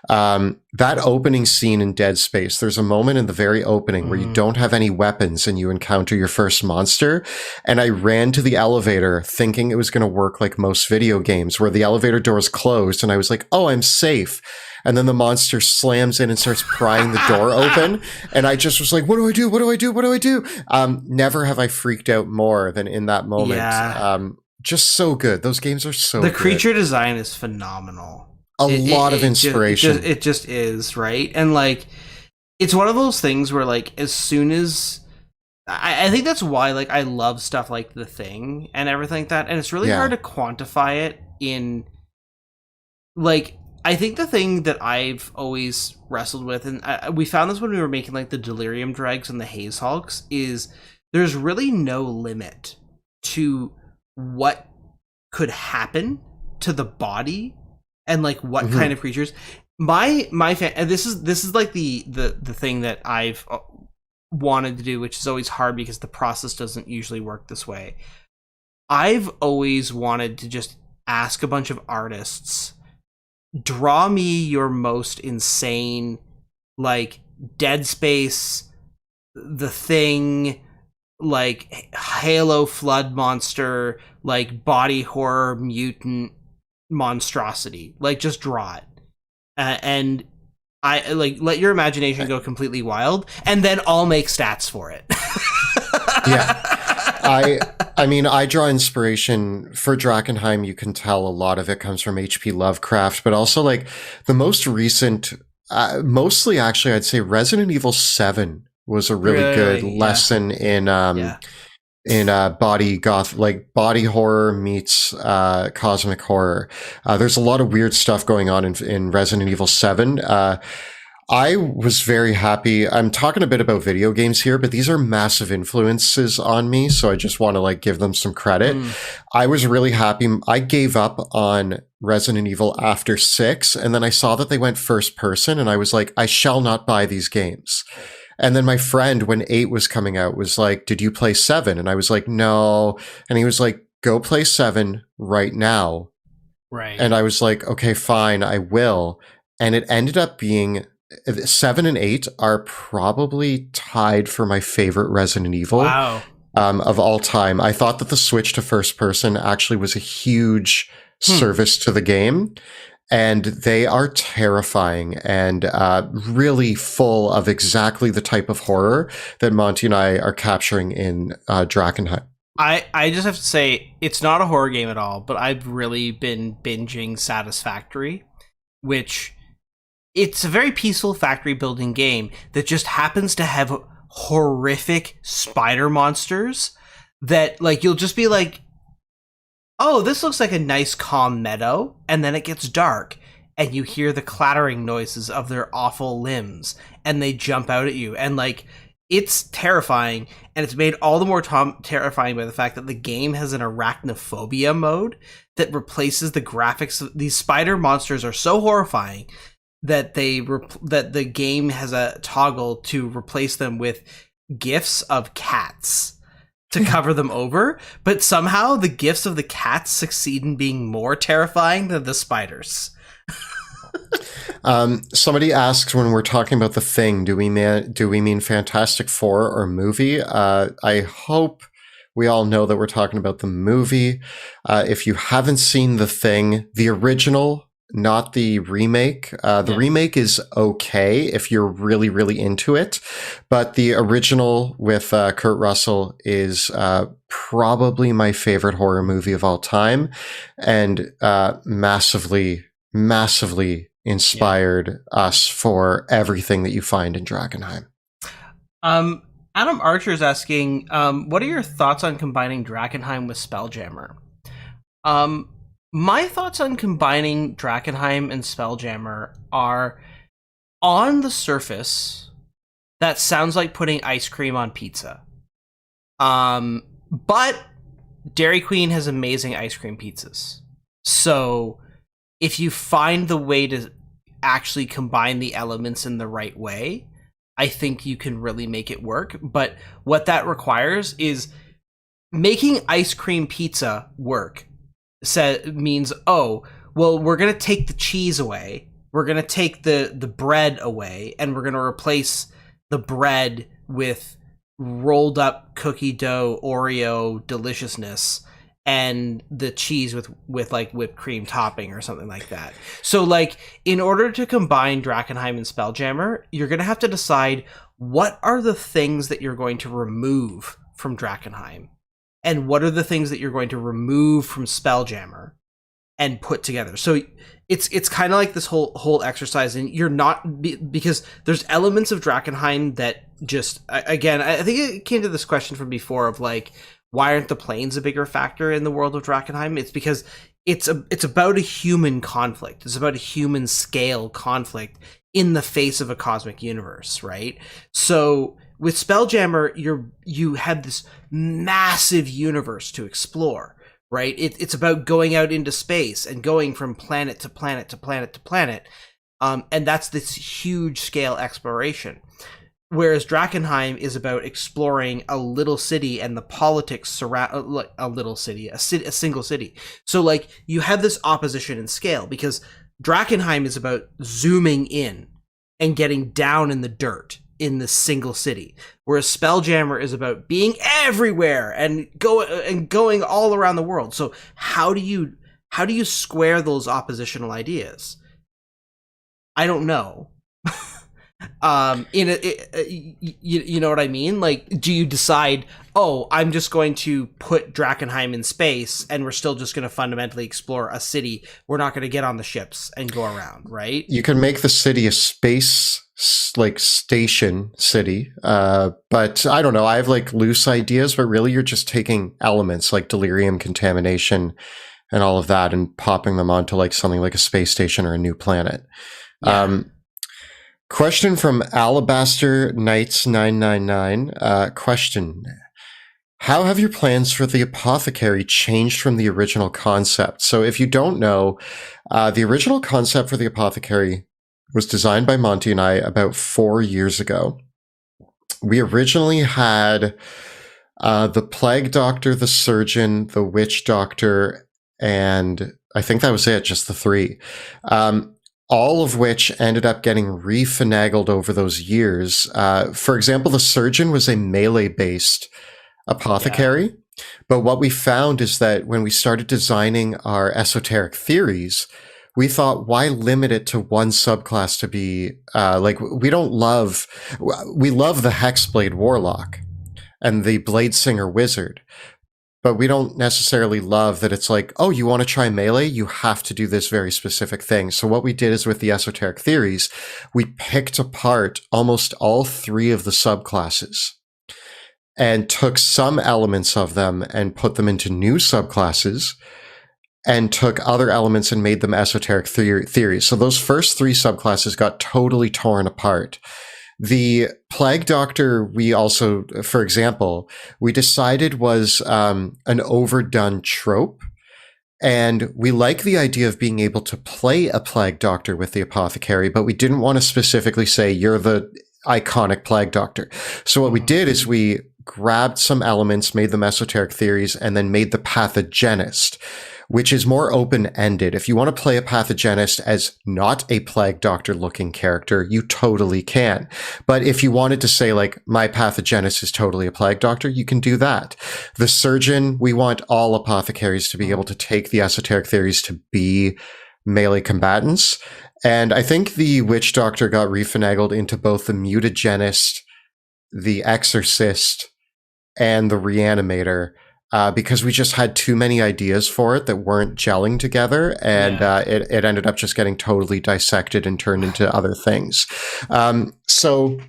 That opening scene in Dead Space, there's a moment in the very opening where you don't have any weapons and you encounter your first monster. And I ran to the elevator thinking it was going to work like most video games where the elevator doors closed and I was like, oh, I'm safe. And then the monster slams in and starts prying the door open. And I just was like, what do I do? What do I do? What do I do? Never have I freaked out more than in that moment. Yeah. Just so good. Those games are so good. The creature design is phenomenal. A lot of inspiration. It just is, right? And like, it's one of those things where like, as soon as I think that's why like I love stuff like The Thing and everything like that. And it's really hard to quantify it in like, I think the thing that I've always wrestled with, and we found this when we were making like the Delirium Dregs and the Haze Hulks, is there's really no limit to what could happen to the body and like what kind of creatures. My and this is like the thing that I've wanted to do, which is always hard because the process doesn't usually work this way. I've always wanted to just ask a bunch of artists, draw me your most insane, like Dead Space, The Thing, like Halo Flood monster, like body horror mutant monstrosity. Like just draw it, and I like let your imagination go completely wild, and then I'll make stats for it. Yeah. I mean, I draw inspiration for Drakenheim. You can tell a lot of it comes from H.P. Lovecraft, but also like the most recent, mostly actually, I'd say Resident Evil 7 was a really good lesson in body body horror meets cosmic horror. There's a lot of weird stuff going on in Resident Evil 7. I was very happy. I'm talking a bit about video games here, but these are massive influences on me, so I just want to like give them some credit. I was really happy. I gave up on Resident Evil after 6, and then I saw that they went first person, and I was like, I shall not buy these games. And then my friend, when 8 was coming out, was like, did you play 7? And I was like, no. And he was like, go play 7 right now. Right. And I was like, okay, fine, I will. And it ended up being 7 and 8 are probably tied for my favorite Resident Evil of all time. I thought that the switch to first person actually was a huge service to the game. And they are terrifying and really full of exactly the type of horror that Monty and I are capturing in Drakkenheim. I just have to say, it's not a horror game at all, but I've really been binging Satisfactory, which it's a very peaceful factory building game that just happens to have horrific spider monsters that like you'll just be like, oh, this looks like a nice calm meadow, and then it gets dark and you hear the clattering noises of their awful limbs and they jump out at you, and like it's terrifying, and it's made all the more terrifying by the fact that the game has an arachnophobia mode that replaces the graphics. These spider monsters are so horrifying that that the game has a toggle to replace them with gifs of cats to cover them over, but somehow the gifs of the cats succeed in being more terrifying than the spiders. Somebody asks when we're talking about The Thing, do we mean Fantastic Four or movie? I hope we all know that we're talking about the movie. If you haven't seen The Thing, the original, not the remake. The remake is okay if you're really, really into it. But the original with Kurt Russell is probably my favorite horror movie of all time, and massively, massively inspired us for everything that you find in Drakenheim. Adam Archer is asking, what are your thoughts on combining Drakenheim with Spelljammer? My thoughts on combining Drakenheim and Spelljammer are, on the surface, that sounds like putting ice cream on pizza. But Dairy Queen has amazing ice cream pizzas. So if you find the way to actually combine the elements in the right way, I think you can really make it work. But what that requires is making ice cream pizza work. Means, oh, well, we're going to take the cheese away. We're going to take the bread away, and we're going to replace the bread with rolled up cookie dough Oreo deliciousness, and the cheese with like whipped cream topping or something like that. So like, in order to combine Drakenheim and Spelljammer, you're going to have to decide what are the things that you're going to remove from Drakenheim, and what are the things that you're going to remove from Spelljammer and put together. So it's kind of like this whole exercise, and you're not, because there's elements of Drakenheim that just, again, I think it came to this question from before of like, why aren't the planes a bigger factor in the world of Drakenheim? It's because it's about a human conflict. It's about a human scale conflict in the face of a cosmic universe, right? So with Spelljammer, you have this massive universe to explore, right? It's about going out into space and going from planet to planet to planet to planet, and that's this huge scale exploration. Whereas Drakenheim is about exploring a little city and the politics surround a little city, a single city. So like, you have this opposition in scale, because Drakenheim is about zooming in and getting down in the dirt in the single city, whereas Spelljammer is about being everywhere and going all around the world. So how do you square those oppositional ideas? I don't know. You know what I mean? Like, do you decide, oh, I'm just going to put Drakenheim in space, and we're still just going to fundamentally explore a city. We're not going to get on the ships and go around, right? You can make the city a space like station city, but I don't know. I have like loose ideas, but really you're just taking elements like delirium contamination and all of that and popping them onto like something like a space station or a new planet. Yeah. Question from Alabaster Knights 999. Question: how have your plans for the apothecary changed from the original concept? So if you don't know, the original concept for the apothecary was designed by Monty and I about 4 years ago. We originally had the plague doctor, the surgeon, the witch doctor, and I think that was it, just the three. All of which ended up getting refinagled over those years. For example, the surgeon was a melee-based apothecary. Yeah. But what we found is that when we started designing our esoteric theories, we thought, why limit it to one subclass to be, we love the Hexblade Warlock and the Bladesinger Wizard. But we don't necessarily love that it's like, oh, you want to try melee? You have to do this very specific thing. So what we did is with the esoteric theories, we picked apart almost all three of the subclasses and took some elements of them and put them into new subclasses and took other elements and made them esoteric theories. So those first three subclasses got totally torn apart. The Plague Doctor, we also, for example, we decided was an overdone trope. And we like the idea of being able to play a Plague Doctor with the Apothecary, but we didn't want to specifically say, you're the iconic Plague Doctor. So what we did is we grabbed some elements, made them esoteric theories, and then made the Pathogenist, which is more open-ended. If you want to play a Pathogenist as not a Plague Doctor looking character, you totally can. But if you wanted to say, like, my Pathogenist is totally a Plague Doctor, you can do that. The Surgeon, we want all apothecaries to be able to take the esoteric theories to be melee combatants. And I think the Witch Doctor got refinagled into both the Mutagenist, the Exorcist, and the Reanimator, because we just had too many ideas for it that weren't gelling together, and it ended up just getting totally dissected and turned into other things. So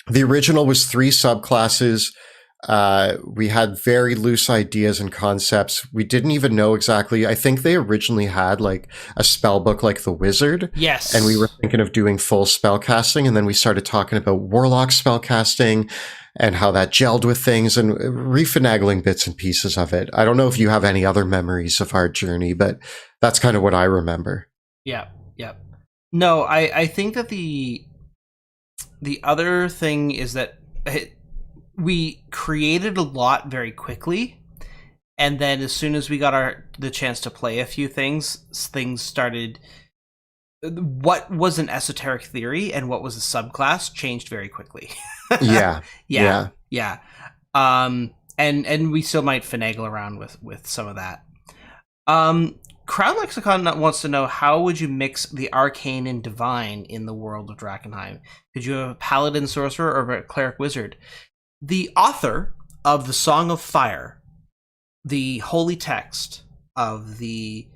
the original was 3 subclasses. We had very loose ideas and concepts. We didn't even know exactly. I think they originally had like a spell book like the Wizard. Yes. And we were thinking of doing full spell casting. And then we started talking about Warlock spell casting and how that gelled with things and refinagling bits and pieces of it. I don't know if you have any other memories of our journey, but that's kind of what I remember. Yeah. Yeah. No, I think that the the other thing is that we created a lot very quickly, and then as soon as we got the chance to play a few things started. What was an esoteric theory and what was a subclass changed very quickly. Yeah. And we still might finagle around with some of that. Crown Lexicon wants to know, how would you mix the arcane and divine in the world of Drakkenheim? Could you have a paladin sorcerer or a cleric wizard? The author of the Song of Fire, the holy text of the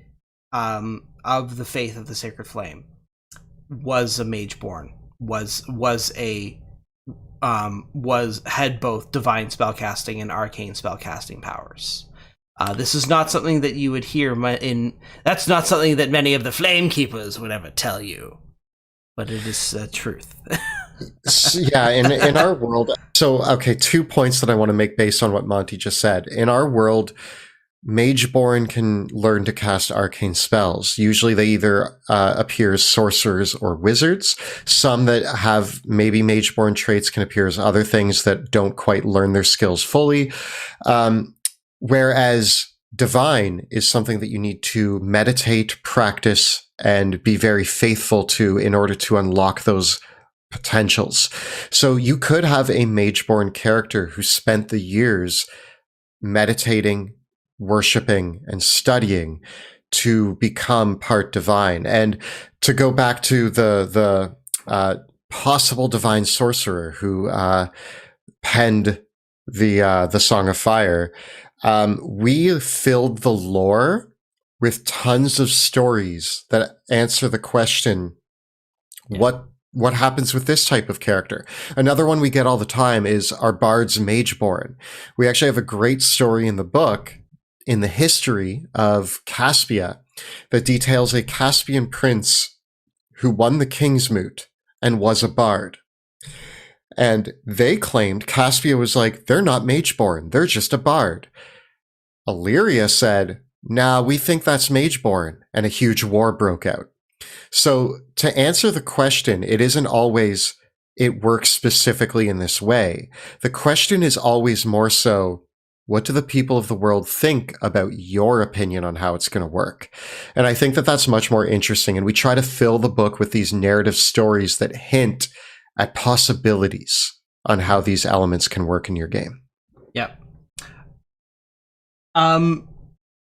faith of the Sacred Flame, was a mageborn. Had both divine spellcasting and arcane spellcasting powers. This is not something that you would hear that's not something that many of the Flame Keepers would ever tell you, but it is truth. Yeah, in our world. So, okay, 2 points that I want to make based on what Monty just said. In our world, Mageborn can learn to cast arcane spells. Usually they either appear as sorcerers or wizards. Some that have maybe Mageborn traits can appear as other things that don't quite learn their skills fully. Whereas divine is something that you need to meditate, practice, and be very faithful to in order to unlock those potentials. So you could have a Mageborn character who spent the years meditating, worshipping, and studying to become part divine. And to go back to the possible divine sorcerer who penned the Song of Fire, we filled the lore with tons of stories that answer the question, what happens with this type of character? Another one we get all the time is, are bards mageborn? We actually have a great story in the book in the history of Caspia that details a Caspian prince who won the King's Moot and was a bard. And they claimed, Caspia was like, they're not mageborn, they're just a bard. Illyria said, nah, we think that's mageborn, and a huge war broke out. So to answer the question, it isn't always it works specifically in this way. The question is always more so, what do the people of the world think about your opinion on how it's going to work? And I think that that's much more interesting. And we try to fill the book with these narrative stories that hint at possibilities on how these elements can work in your game. Yep.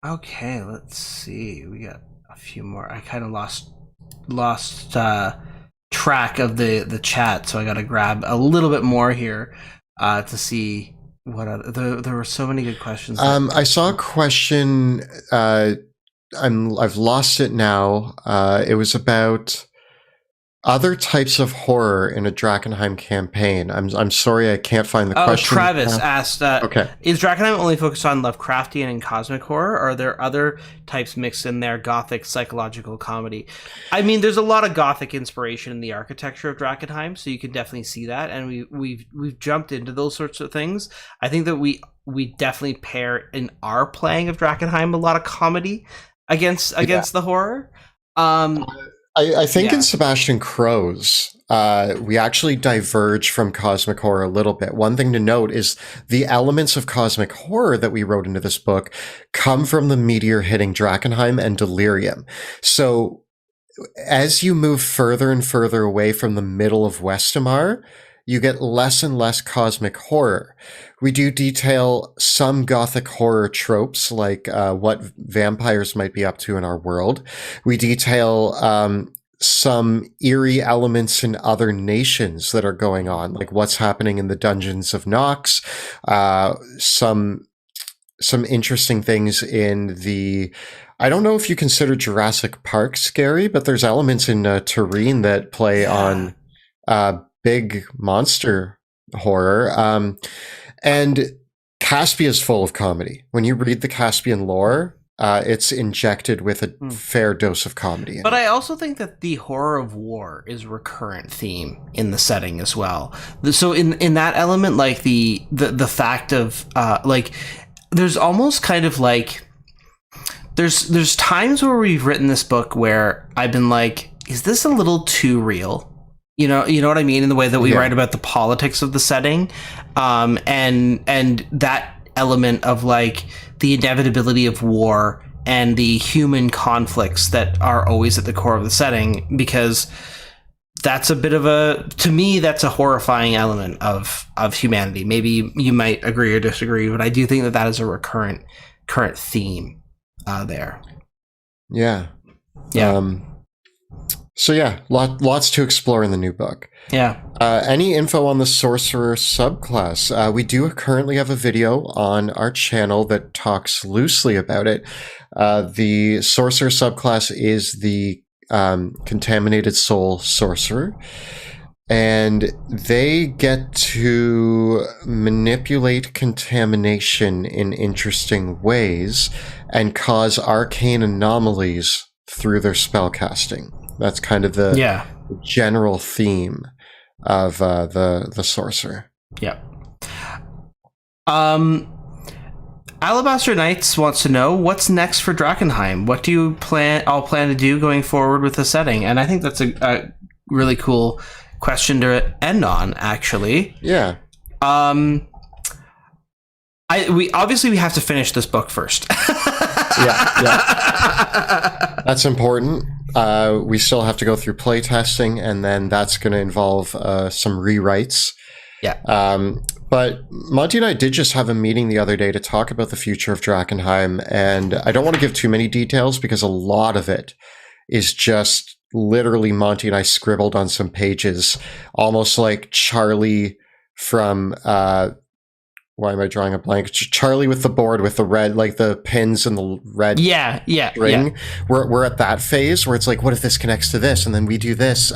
Okay, let's see. We got a few more. I kind of lost track of the chat, so I got to grab a little bit more here to see what other. There were so many good questions. I saw a question. I've lost it now. It was about other types of horror in a Drakenheim campaign. I'm sorry, I can't find the question. Travis asked, okay, is Drakenheim only focused on Lovecraftian and cosmic horror, or are there other types mixed in there, gothic, psychological comedy? I mean, there's a lot of gothic inspiration in the architecture of Drakenheim, so you can definitely see that, and we've jumped into those sorts of things. I think that we definitely pair in our playing of Drakenheim a lot of comedy against the horror. I think in Sebastian Crowe's, we actually diverge from cosmic horror a little bit. One thing to note is the elements of cosmic horror that we wrote into this book come from the meteor hitting Drakkenheim and delirium. So as you move further and further away from the middle of Westamar, you get less and less cosmic horror. We do detail some gothic horror tropes, like what vampires might be up to in our world. We detail some eerie elements in other nations that are going on, like what's happening in the dungeons of Nox. Some interesting things in the... I don't know if you consider Jurassic Park scary, but there's elements in Terrain that play on big monster horror. And Caspia is full of comedy. When you read the Caspian lore, it's injected with a fair dose of comedy. But I also think that the horror of war is a recurrent theme in the setting as well. So in that element, like the fact of like, there's almost kind of like, there's times where we've written this book where I've been like, is this a little too real? You know what I mean, in the way that we Yeah. write about the politics of the setting, and that element of like the inevitability of war and the human conflicts that are always at the core of the setting, because that's a bit of to me, that's a horrifying element of humanity. Maybe you might agree or disagree, but I do think that is a current theme there. Yeah. Yeah. So yeah, lots to explore in the new book. Yeah. Any info on the sorcerer subclass? We do currently have a video on our channel that talks loosely about it. The sorcerer subclass is the contaminated soul sorcerer, and they get to manipulate contamination in interesting ways and cause arcane anomalies through their spellcasting. That's kind of the general theme of the sorcerer. Yeah. Alabaster Knights wants to know what's next for Drakenheim. What do you plan to do going forward with the setting? And I think that's a really cool question to end on, actually. Yeah. We have to finish this book first. yeah. That's important. We still have to go through playtesting, and then that's going to involve some rewrites. Yeah. But Monty and I did just have a meeting the other day to talk about the future of Drakenheim, and I don't want to give too many details because a lot of it is just literally Monty and I scribbled on some pages, almost like Charlie from why am I drawing a blank? Charlie with the board with the red, like the pins and the red string. Yeah. We're at that phase where it's like, what if this connects to this? And then we do this.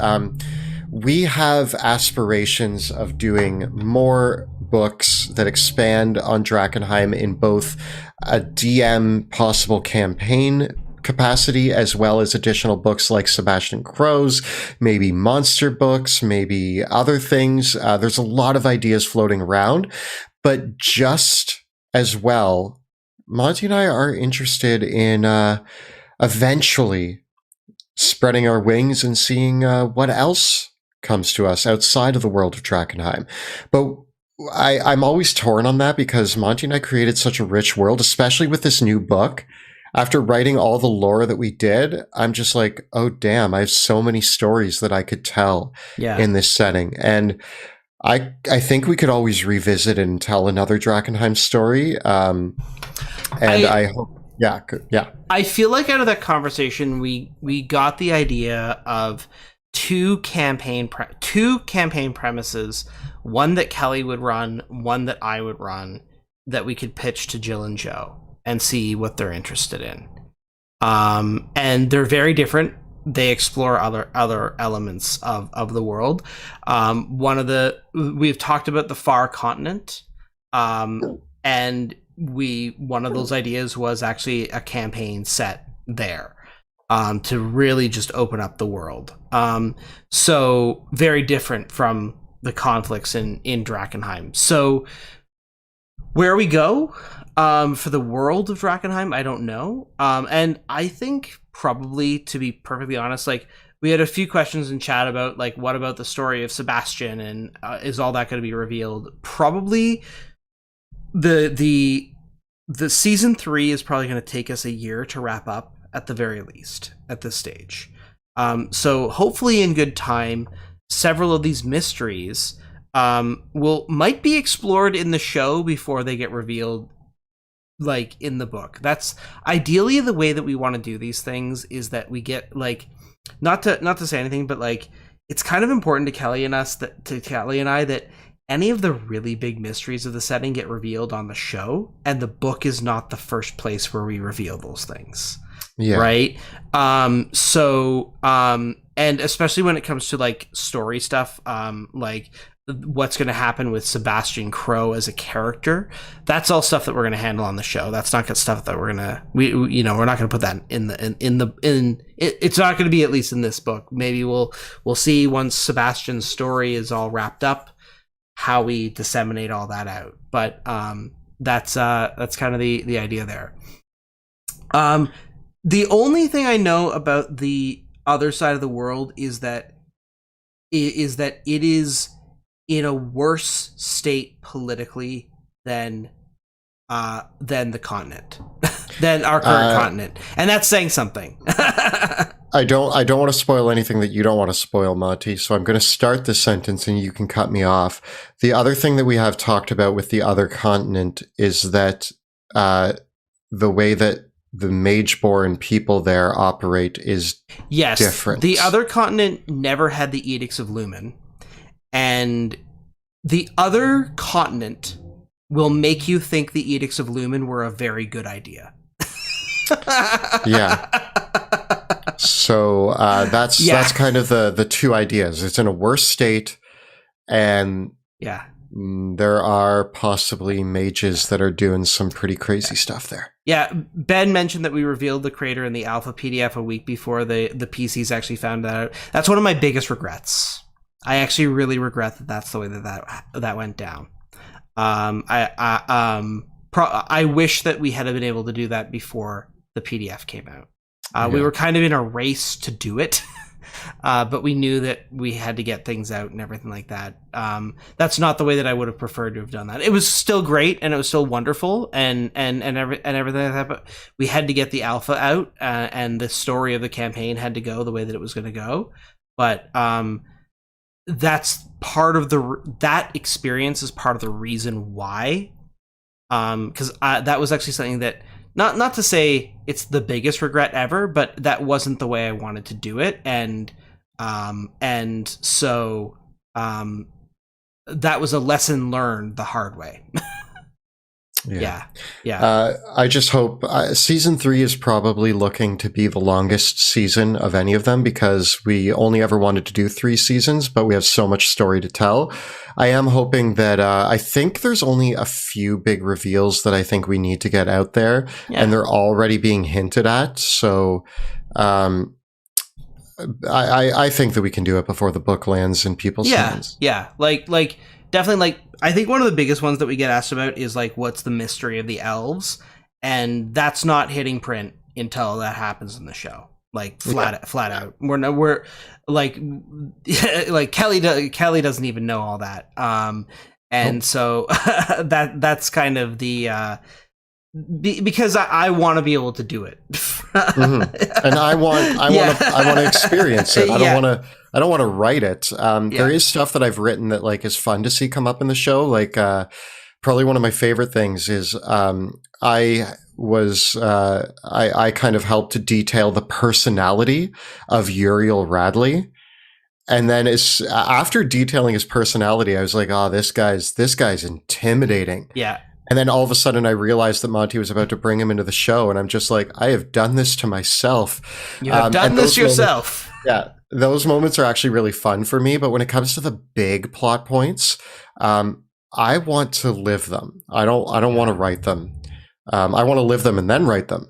We have aspirations of doing more books that expand on Drakenheim in both a DM possible campaign capacity, as well as additional books like Sebastian Crowe's, maybe monster books, maybe other things. There's a lot of ideas floating around, but just as well, Monty and I are interested in eventually spreading our wings and seeing what else comes to us outside of the world of Drakenheim. But I'm always torn on that because Monty and I created such a rich world, especially with this new book. After writing all the lore that we did, I'm just like, oh, damn, I have so many stories that I could tell in this setting. And I think we could always revisit and tell another Drakenheim story. I hope, yeah. I feel like out of that conversation, we got the idea of two campaign premises, one that Kelly would run, one that I would run, that we could pitch to Jill and Joe and see what they're interested in. And they're very different. They explore other elements of the world. We've talked about the Far Continent, and one of those ideas was actually a campaign set there, to really just open up the world. So very different from the conflicts in Drakenheim. So where we go for the world of Drakenheim, I don't know. And I think probably, to be perfectly honest, like we had a few questions in chat about like, what about the story of Sebastian, and is all that going to be revealed? Probably the season 3 is probably going to take us a year to wrap up at the very least at this stage. So hopefully in good time, several of these mysteries might be explored in the show before they get revealed, like in the book. That's ideally the way that we want to do these things, is that we get like, not to say anything, but like it's kind of important to Kelly and I that any of the really big mysteries of the setting get revealed on the show, and the book is not the first place where we reveal those things. Yeah. Right. And especially when it comes to like story stuff, like what's going to happen with Sebastian Crowe as a character, that's all stuff that we're going to handle on the show. That's not stuff that we're not going to put that it's not going to be, at least in this book. Maybe we'll see once Sebastian's story is all wrapped up, how we disseminate all that out. But that's kind of the idea there. The only thing I know about the other side of the world is that is that it is in a worse state politically than the continent, than our current continent, and that's saying something. I don't want to spoil anything that you don't want to spoil, Monty. So I'm going to start the sentence, and you can cut me off. The other thing that we have talked about with the other continent is that the way that the Mageborn people there operate is different. The other continent never had the Edicts of Lumen, and the other continent will make you think the Edicts of Lumen were a very good idea. Yeah. So that's kind of the two ideas. It's in a worse state, and there are possibly mages that are doing some pretty crazy stuff there. Yeah, Ben mentioned that we revealed the creator in the alpha PDF a week before the PCs actually found that out. That's one of my biggest regrets. I actually really regret that that's the way that went down. I wish that we had been able to do that before the PDF came out. We were kind of in a race to do it, but we knew that we had to get things out and everything like that. That's not the way that I would have preferred to have done that. It was still great and it was still wonderful and everything like that, but we had to get the alpha out and the story of the campaign had to go the way that it was going to go. But that's part of that experience is part of the reason why, because that was actually something that not to say it's the biggest regret ever, but that wasn't the way I wanted to do it, and so that was a lesson learned the hard way. Yeah. I just hope season 3 is probably looking to be the longest season of any of them because we only ever wanted to do 3 seasons, but we have so much story to tell. I am hoping that I think there's only a few big reveals that I think we need to get out there, and they're already being hinted at. So I think that we can do it before the book lands in people's hands. Yeah, like definitely, like, I think one of the biggest ones that we get asked about is, like, what's the mystery of the elves? And that's not hitting print until that happens in the show. Like, flat out. We're like Kelly doesn't even know all that. So that's kind of the because I want to be able to do it. And I want to experience it. I don't want to write it. There is stuff that I've written that, like, is fun to see come up in the show. Like, probably one of my favorite things is I kind of helped to detail the personality of Uriel Radley. And then after detailing his personality, I was like, oh, this guy's intimidating. Yeah. And then all of a sudden I realized that Monty was about to bring him into the show. And I'm just like, I have done this to myself. You have done this yourself. Those moments are actually really fun for me. But when it comes to the big plot points, I want to live them. I don't want to write them. I want to live them and then write them.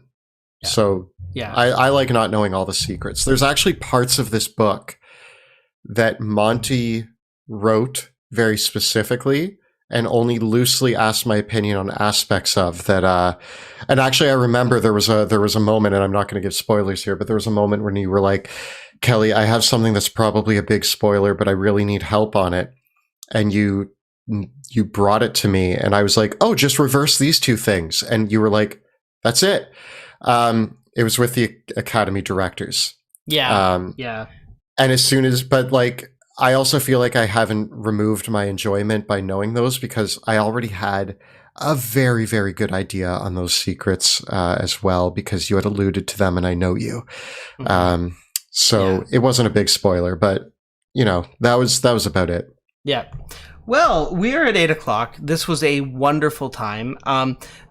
Yeah. So I like not knowing all the secrets. There's actually parts of this book that Monty wrote very specifically and only loosely asked my opinion on aspects of that. And actually, I remember there was a moment, and I'm not going to give spoilers here, but there was a moment when you were like, Kelly, I have something that's probably a big spoiler, but I really need help on it. And you brought it to me, and I was like, oh, just reverse these 2 things. And you were like, that's it. It was with the Academy directors. Yeah. And but like, I also feel like I haven't removed my enjoyment by knowing those because I already had a very, very good idea on those secrets as well because you had alluded to them and I know you. It wasn't a big spoiler, but that was about it. Yeah. Well, we're at 8:00. This was a wonderful time.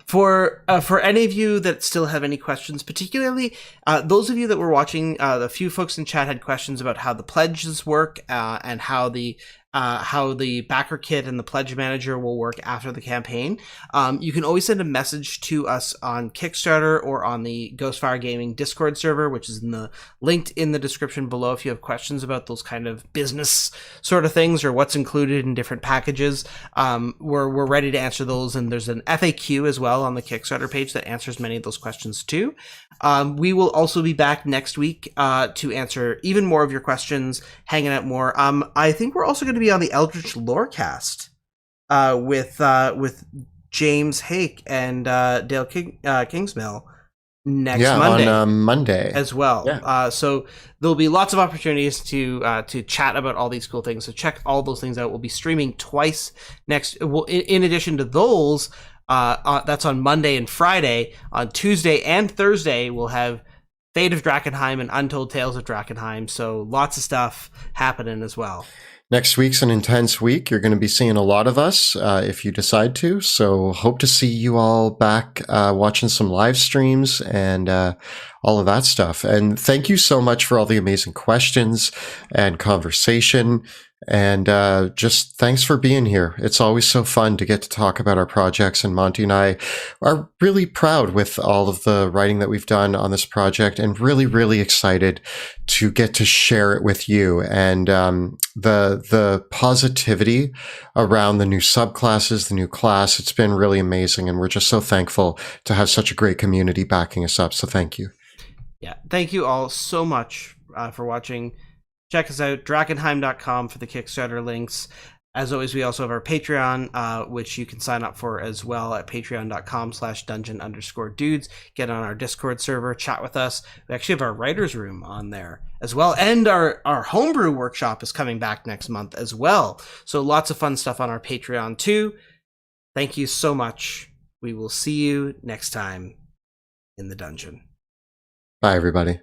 For any of you that still have any questions, particularly those of you that were watching, the few folks in chat had questions about how the pledges work and how the how the backer kit and the pledge manager will work after the campaign. You can always send a message to us on Kickstarter or on the Ghostfire Gaming Discord server, which is linked in the description below if you have questions about those kind of business sort of things or what's included in different packages. We're ready to answer those, and there's an FAQ as well on the Kickstarter page that answers many of those questions too. We will also be back next week to answer even more of your questions, hanging out more. I think we're also going to be on the Eldritch Lorecast with James Hake and Dale Kingsmill next Monday. On Monday as well. Yeah. So there'll be lots of opportunities to chat about all these cool things. So check all those things out. We'll be streaming twice next. Well, in addition to those, that's on Monday and Friday. On Tuesday and Thursday, we'll have Fate of Drakenheim and Untold Tales of Drakenheim. So lots of stuff happening as well. Next week's an intense week. You're going to be seeing a lot of us if you decide to. So hope to see you all back watching some live streams and all of that stuff. And thank you so much for all the amazing questions and conversation. And just thanks for being here. It's always so fun to get to talk about our projects. And Monty and I are really proud with all of the writing that we've done on this project and really, really excited to get to share it with you. And the positivity around the new subclasses, the new class, it's been really amazing. And we're just so thankful to have such a great community backing us up. So thank you. Yeah, thank you all so much for watching. Check us out, Drakenheim.com for the Kickstarter links. As always, we also have our Patreon, which you can sign up for as well at patreon.com/dungeon_dudes. Get on our Discord server, chat with us. We actually have our writer's room on there as well. And our homebrew workshop is coming back next month as well. So lots of fun stuff on our Patreon too. Thank you so much. We will see you next time in the dungeon. Bye, everybody.